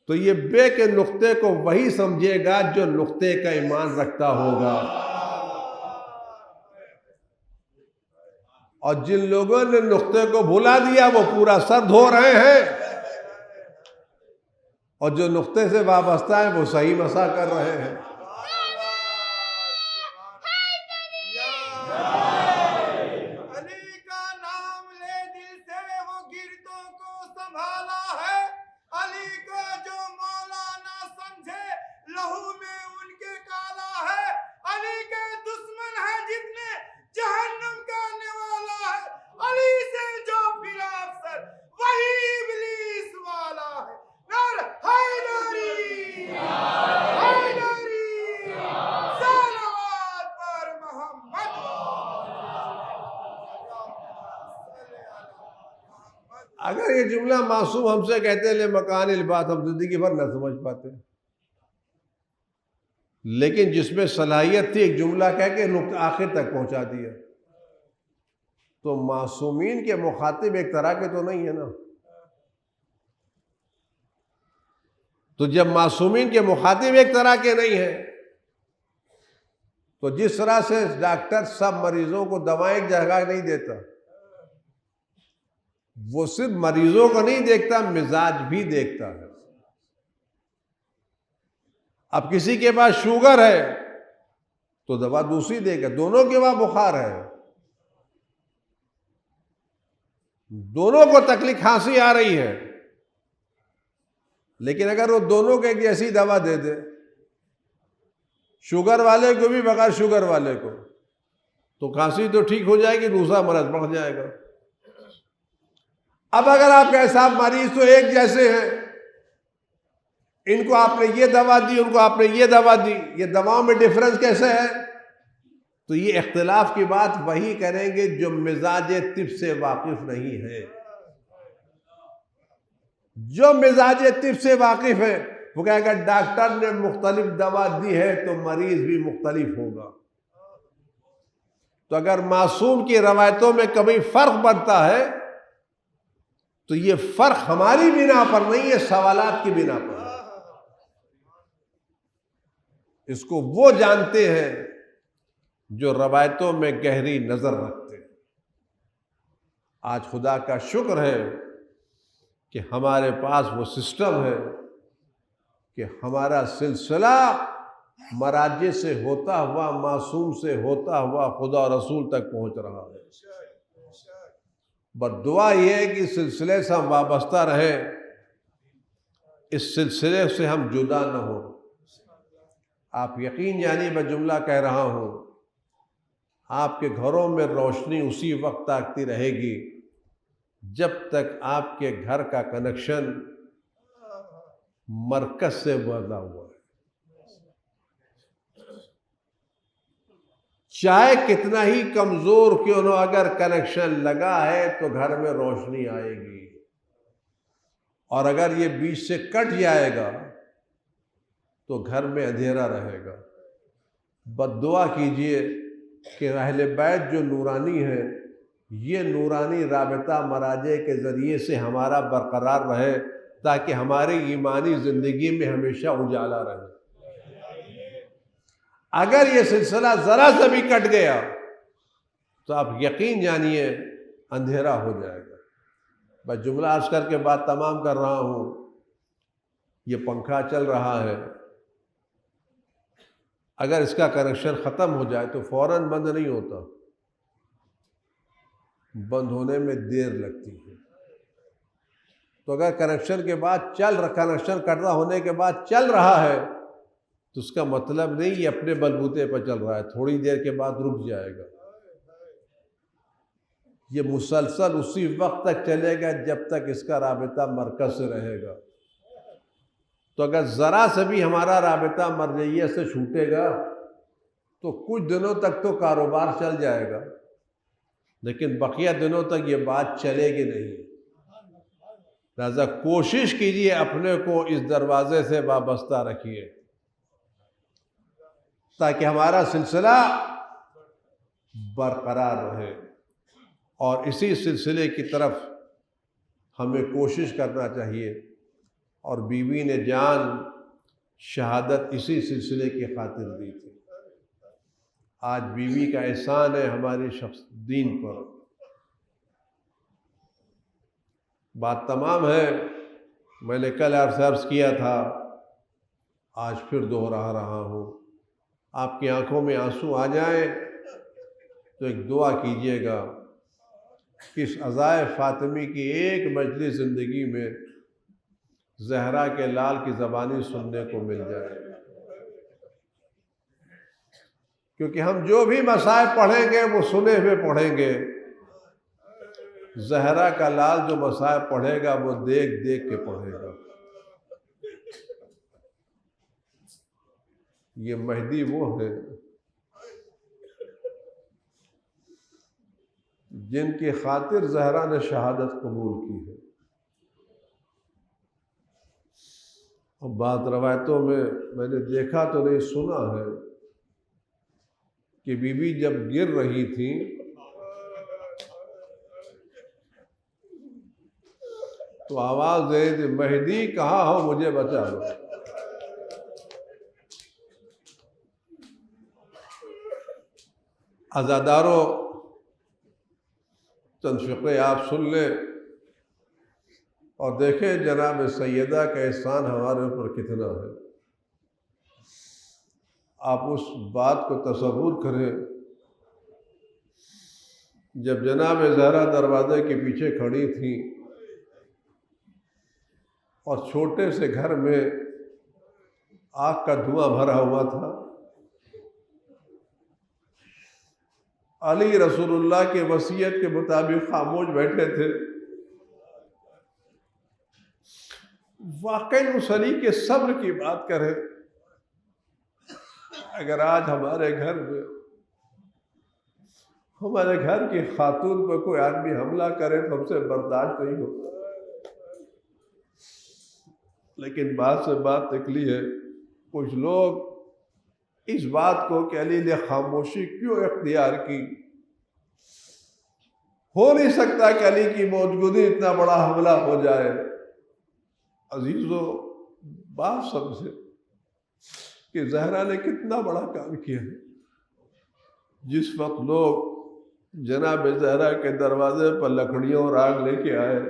تو یہ بے کے نقطے کو وہی سمجھے گا جو نقطے کا ایمان رکھتا ہوگا۔ اور جن لوگوں نے نقطے کو بھلا دیا وہ پورا سر دھو رہے ہیں، اور جو نقطے سے وابستہ ہے وہ صحیح مسح کر رہے ہیں۔ اگر یہ جملہ معصوم ہم سے کہتے ہیں لمکان البات، ہم زندگی بھر نہ سمجھ پاتے، لیکن جس میں صلاحیت تھی ایک جملہ کہہ کے آخر تک پہنچا دیا۔ تو معصومین کے مخاطب ایک طرح کے تو نہیں ہے نا. تو جب معصومین کے مخاطب ایک طرح کے نہیں ہیں تو جس طرح سے ڈاکٹر سب مریضوں کو دوائیں ایک جگہ نہیں دیتا، وہ صرف مریضوں کو نہیں دیکھتا، مزاج بھی دیکھتا ہے. اب کسی کے پاس شوگر ہے تو دوا دوسری دے گا، دونوں کے پاس بخار ہے، دونوں کو تکلیف کھانسی آ رہی ہے، لیکن اگر وہ دونوں کو ایک جیسی دوا دے دے، شوگر والے کو بھی بغیر شوگر والے کو، تو کھانسی تو ٹھیک ہو جائے گی، دوسرا مرض بڑھ جائے گا. اب اگر آپ کے ساتھ مریض تو ایک جیسے ہیں، ان کو آپ نے یہ دوا دی، ان کو آپ نے یہ دوا دی، یہ دواؤں میں ڈفرنس کیسے ہے؟ تو یہ اختلاف کی بات وہی کریں گے جو مزاج طب سے واقف نہیں ہے. جو مزاج طب سے واقف ہے وہ کہے گا ڈاکٹر نے مختلف دوا دی ہے تو مریض بھی مختلف ہوگا. تو اگر معصوم کی روایتوں میں کبھی فرق بنتا ہے تو یہ فرق ہماری بنا پر نہیں ہے، سوالات کی بنا پر ہے. اس کو وہ جانتے ہیں جو روایتوں میں گہری نظر رکھتے ہیں. آج خدا کا شکر ہے کہ ہمارے پاس وہ سسٹم ہے کہ ہمارا سلسلہ مراجع سے ہوتا ہوا، معصوم سے ہوتا ہوا خدا رسول تک پہنچ رہا ہے. بس دعا یہ ہے کہ اس سلسلے سے ہم وابستہ رہیں، اس سلسلے سے ہم جدا نہ ہوں. آپ یقین جانیے میں جملہ کہہ رہا ہوں، آپ کے گھروں میں روشنی اسی وقت آتی رہے گی جب تک آپ کے گھر کا کنیکشن مرکز سے بنا ہوا ہے. چاہے کتنا ہی کمزور کیوں نہ، اگر کنیکشن لگا ہے تو گھر میں روشنی آئے گی، اور اگر یہ بیچ سے کٹ جائے گا تو گھر میں اندھیرا رہے گا. بد دعا کیجئے کہ اہل بیت جو نورانی ہے، یہ نورانی رابطہ مراجع کے ذریعے سے ہمارا برقرار رہے تاکہ ہماری ایمانی زندگی میں ہمیشہ اجالا رہے. اگر یہ سلسلہ ذرا سا بھی کٹ گیا تو آپ یقین جانیے اندھیرا ہو جائے گا. بس جملہ عرض کر کے بات تمام کر رہا ہوں. یہ پنکھا چل رہا ہے، اگر اس کا کنیکشن ختم ہو جائے تو فوراً بند نہیں ہوتا، بند ہونے میں دیر لگتی ہے. تو اگر کنیکشن کے بعد کنیکشن کٹا ہونے کے بعد چل رہا ہے تو اس کا مطلب نہیں یہ اپنے بلبوتے پر چل رہا ہے، تھوڑی دیر کے بعد رک جائے گا. یہ مسلسل اسی وقت تک چلے گا جب تک اس کا رابطہ مرکز سے رہے گا. تو اگر ذرا سے بھی ہمارا رابطہ مرجعیت سے چھوٹے گا تو کچھ دنوں تک تو کاروبار چل جائے گا، لیکن بقیہ دنوں تک یہ بات چلے گی نہیں. لہذا کوشش کیجیے اپنے کو اس دروازے سے وابستہ رکھیے تاکہ ہمارا سلسلہ برقرار رہے، اور اسی سلسلے کی طرف ہمیں کوشش کرنا چاہیے. اور بیوی نے جان شہادت اسی سلسلے کی خاطر دی تھی. آج بیوی کا احسان ہے ہماری شخص دین پر. بات تمام ہے، میں نے کل عرض کیا تھا، آج پھر دوہرا رہا ہوں. آپ کی آنکھوں میں آنسو آ جائیں تو ایک دعا کیجیے گا کہ اس عزائے فاطمی کی ایک مجلس زندگی میں زہرا کے لال کی زبانی سننے کو مل جائے. کیونکہ ہم جو بھی مصائب پڑھیں گے وہ سنے ہوئے پڑھیں گے، زہرا کا لال جو مصائب پڑھے گا وہ دیکھ دیکھ کے پڑھے گا. یہ مہدی وہ ہے جن کی خاطر زہرا نے شہادت قبول کی ہے. اور بعض روایتوں میں نے دیکھا تو نہیں، سنا ہے کہ بی بی جب گر رہی تھی تو آواز دے دی مہدی کہاں ہو مجھے بچا لو. عزادارو چند فقرے آپ سن لیں اور دیکھیں جناب سیدہ کا احسان ہمارے اوپر کتنا ہے. آپ اس بات کو تصور کریں جب جناب زہرا دروازے کے پیچھے کھڑی تھیں اور چھوٹے سے گھر میں آگ کا دھواں بھرا ہوا تھا. علی رسول اللہ کے وصیت کے مطابق خاموش بیٹھے تھے. واقعی اس علی کے صبر کی بات کریں. اگر آج ہمارے گھر میں ہمارے گھر کی خاتون پر کوئی آدمی حملہ کرے تو ہم سے برداشت نہیں ہوتا. لیکن بات سے بات نکلی ہے کچھ لوگ اس بات کو کہ علی نے خاموشی کیوں اختیار کی. ہو نہیں سکتا کہ علی کی موجودگی اتنا بڑا حملہ ہو جائے. عزیزو بات سمجھے کہ زہرا نے کتنا بڑا کام کیا ہے. جس وقت لوگ جناب زہرا کے دروازے پر لکڑیوں اور آگ لے کے آئے،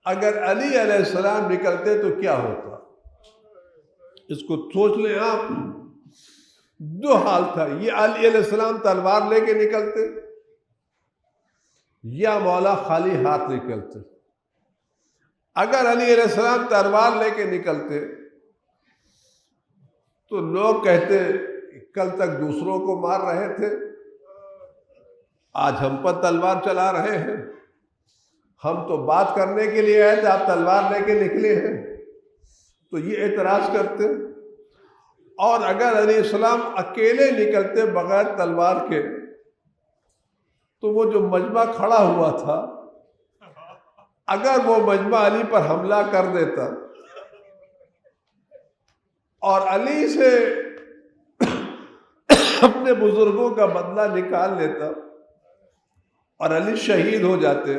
اگر علی علیہ السلام نکلتے تو کیا ہوتا؟ اس کو سوچ لیں آپ. دو حال تھا، یہ علی علیہ السلام تلوار لے کے نکلتے یا مولا خالی ہاتھ نکلتے. اگر علی علیہ السلام تلوار لے کے نکلتے تو لوگ کہتے کل تک دوسروں کو مار رہے تھے، آج ہم پر تلوار چلا رہے ہیں. ہم تو بات کرنے کے لیے آئے تھے، آپ تلوار لے کے نکلے ہیں. تو یہ اعتراض کرتے. اور اگر علیہ السلام اکیلے نکلتے بغیر تلوار کے تو وہ جو مجمع کھڑا ہوا تھا، اگر وہ مجمع علی پر حملہ کر دیتا اور علی سے اپنے بزرگوں کا بدلہ نکال لیتا اور علی شہید ہو جاتے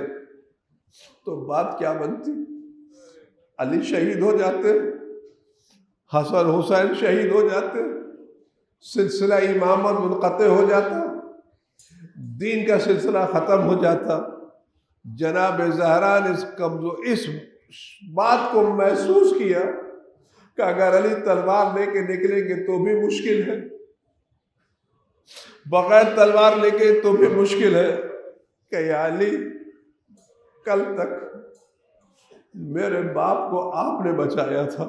تو بات کیا بنتی؟ علی شہید ہو جاتے، حسن حسین شہید ہو جاتے، سلسلہ امامت منقطع ہو جاتا، دین کا سلسلہ ختم ہو جاتا. جناب زہرا نے اس بات کو محسوس کیا کہ اگر علی تلوار لے کے نکلیں گے تو بھی مشکل ہے، بغیر تلوار لے کے تو بھی مشکل ہے. کہ یا علی کل تک میرے باپ کو آپ نے بچایا تھا،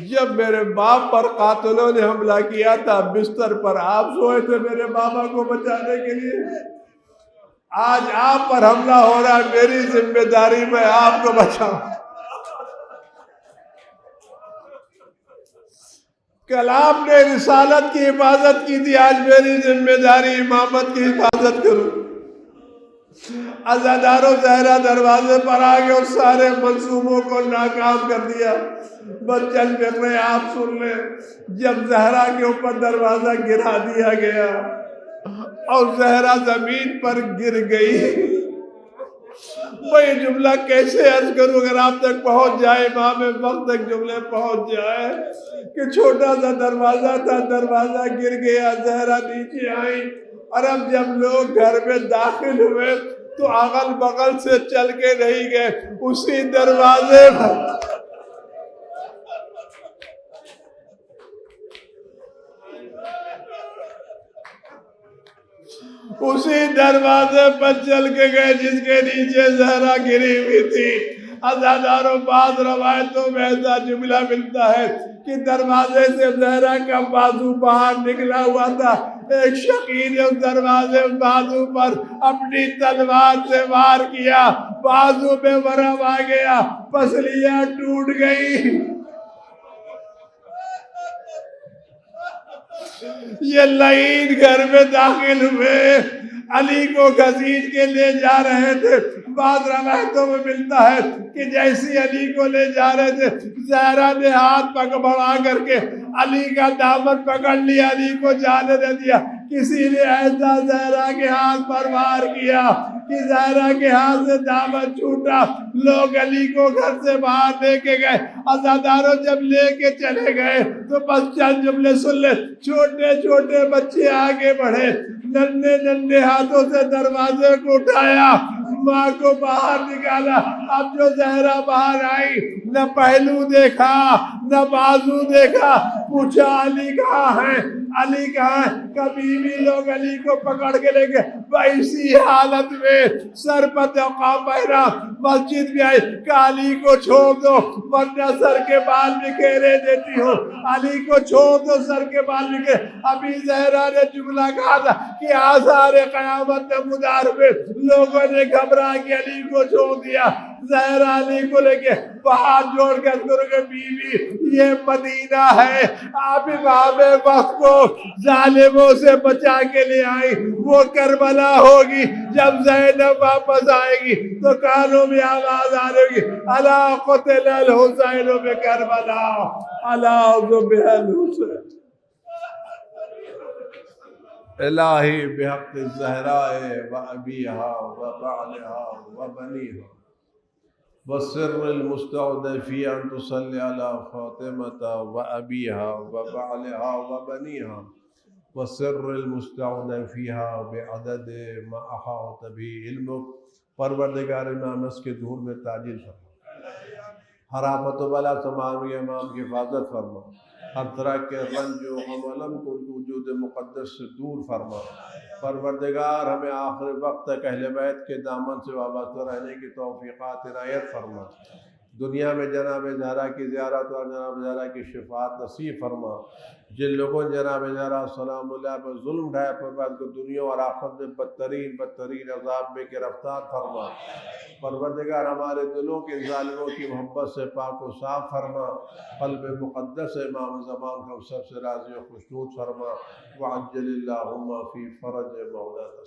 جب میرے باپ پر قاتلوں نے حملہ کیا تھا بستر پر آپ سوئے تھے میرے بابا کو بچانے کے لیے. آج آپ پر حملہ ہو رہا ہے، میری ذمہ داری میں آپ کو بچاؤں. کل آپ نے رسالت کی حفاظت کی تھی، آج میری ذمہ داری امامت کی حفاظت کروں. عزادارو زہرا دروازے پر آگے اور سارے منصوبوں کو ناکام کر دیا. بس چند فقرے آپ سن لیں. جب زہرا کے اوپر دروازہ گرا دیا گیا اور زہرا زمین پر گر گئی، میں یہ جملہ کیسے عرض کروں اگر آپ تک پہنچ جائے، امام وقت تک جملے پہنچ جائے کہ چھوٹا سا دروازہ تھا، دروازہ گر گیا، زہرا نیچے آئی. اور اب جب لوگ گھر میں داخل ہوئے تو اغل بغل سے چل کے نہیں گئے، اسی دروازے پر چل کے گئے جس کے نیچے زہرا گری ہوئی تھی. عزاداروں بعض روایتوں میں ایسا جملہ ملتا ہے کہ دروازے سے زہرا کا بازو باہر نکلا ہوا تھا. ایک شقیر نے اس دروازے بازو پر اپنی تلوار سے وار کیا، بازو میں ورم آ گیا، پسلیاں ٹوٹ گئی. یہ لعین گھر میں داخل ہوئے، علی کو گھسیٹ کے لے جا رہے تھے. بعض روایتوں میں ملتا ہے کہ جیسی علی کو لے جا رہے تھے، زہرا نے ہاتھ بڑھا کر کے علی کا دامن پکڑ لیا، علی کو جانے دے دیا.
کسی نے ایسا زہرا کے ہاتھ پر وار کیا کہ زہرا کے ہاتھ سے دامن چھوٹا، لوگ علی کو گھر سے باہر لے کے گئے، عزاداروں جب لے کے چلے گئے تو بس چند جملے سن لے، چھوٹے چھوٹے بچے آگے بڑھے، ننھے ننھے ہاتھوں سے دروازے کو اٹھایا، ماں کو باہر نکالا۔ اب جو زہرا باہر آئی، نہ پہلو دیکھا نہ بازو دیکھا، پوچھا علی کہاں ہے، علی کہاں ہے؟ کبھی بھی لوگ علی کو پکڑ کے لے گئے، اسی حالت میں سر پر دقا پہنا مسجد میں آئی کہ علی کو چھوڑ دو ورنہ سر کے بال بکھیرے دیتی ہوں، علی کو چھوڑ دو سر کے بال بکھیرے۔ ابھی زہرا نے جملہ کہا تھا کہ آثار قیامت نمودار ہوئے، لوگوں نے گھبرا کے علی کو چھوڑ دیا۔ زہرا علی کو لے کے ہاتھ جوڑ کر کہ بیوی یہ مدینہ ہے، آپ امام وقت کو ظالموں سے بچا کے لے آئی، وہ کربلا ہوگی، جب زینب واپس آئے گی تو کانوں میں آواز آ رہی ہوگی الا قتل الحسین بکربلا الا ذبح الحسین۔
الہی بحق الزہراء و ابیہا و بعلہا و بنیہا والسر المستودع فی ان تصلی علی فاطمة و ابیہا و بعلہا و بنیہا والسر المستودع فیہا بعدد ما احاط بھی علمک۔ پروردگار امام اس کے ظہور میں تعجیل فرما، ہر آفت و بلا سے معاویہ امام کی حفاظت فرما، ہر طرح کے رنج و غم و الم کو وجود مقدس سے دور فرما۔ پروردگار ہمیں آخر وقت تک اہل بیت کے دامن سے وابستہ رہنے کی توفیقات عنایت فرما۔ دنیا میں جناب زہرا کی زیارت اور جناب زہرا کی شفاعت نصیب فرما۔ جن لوگوں نے جناب زہرا سلام اللہ پر ظلم ڈھایا، پروردگار کو دنیا اور آخرت میں بدترین عذاب میں گرفتار فرما۔ پروردگار ہمارے دلوں کے ظالموں کی محبت سے پاک و صاف فرما۔ قلب مقدس امام زمان کو سب سے راضی و خوشنود فرما۔ وعجل اللہم فی فرج مولانا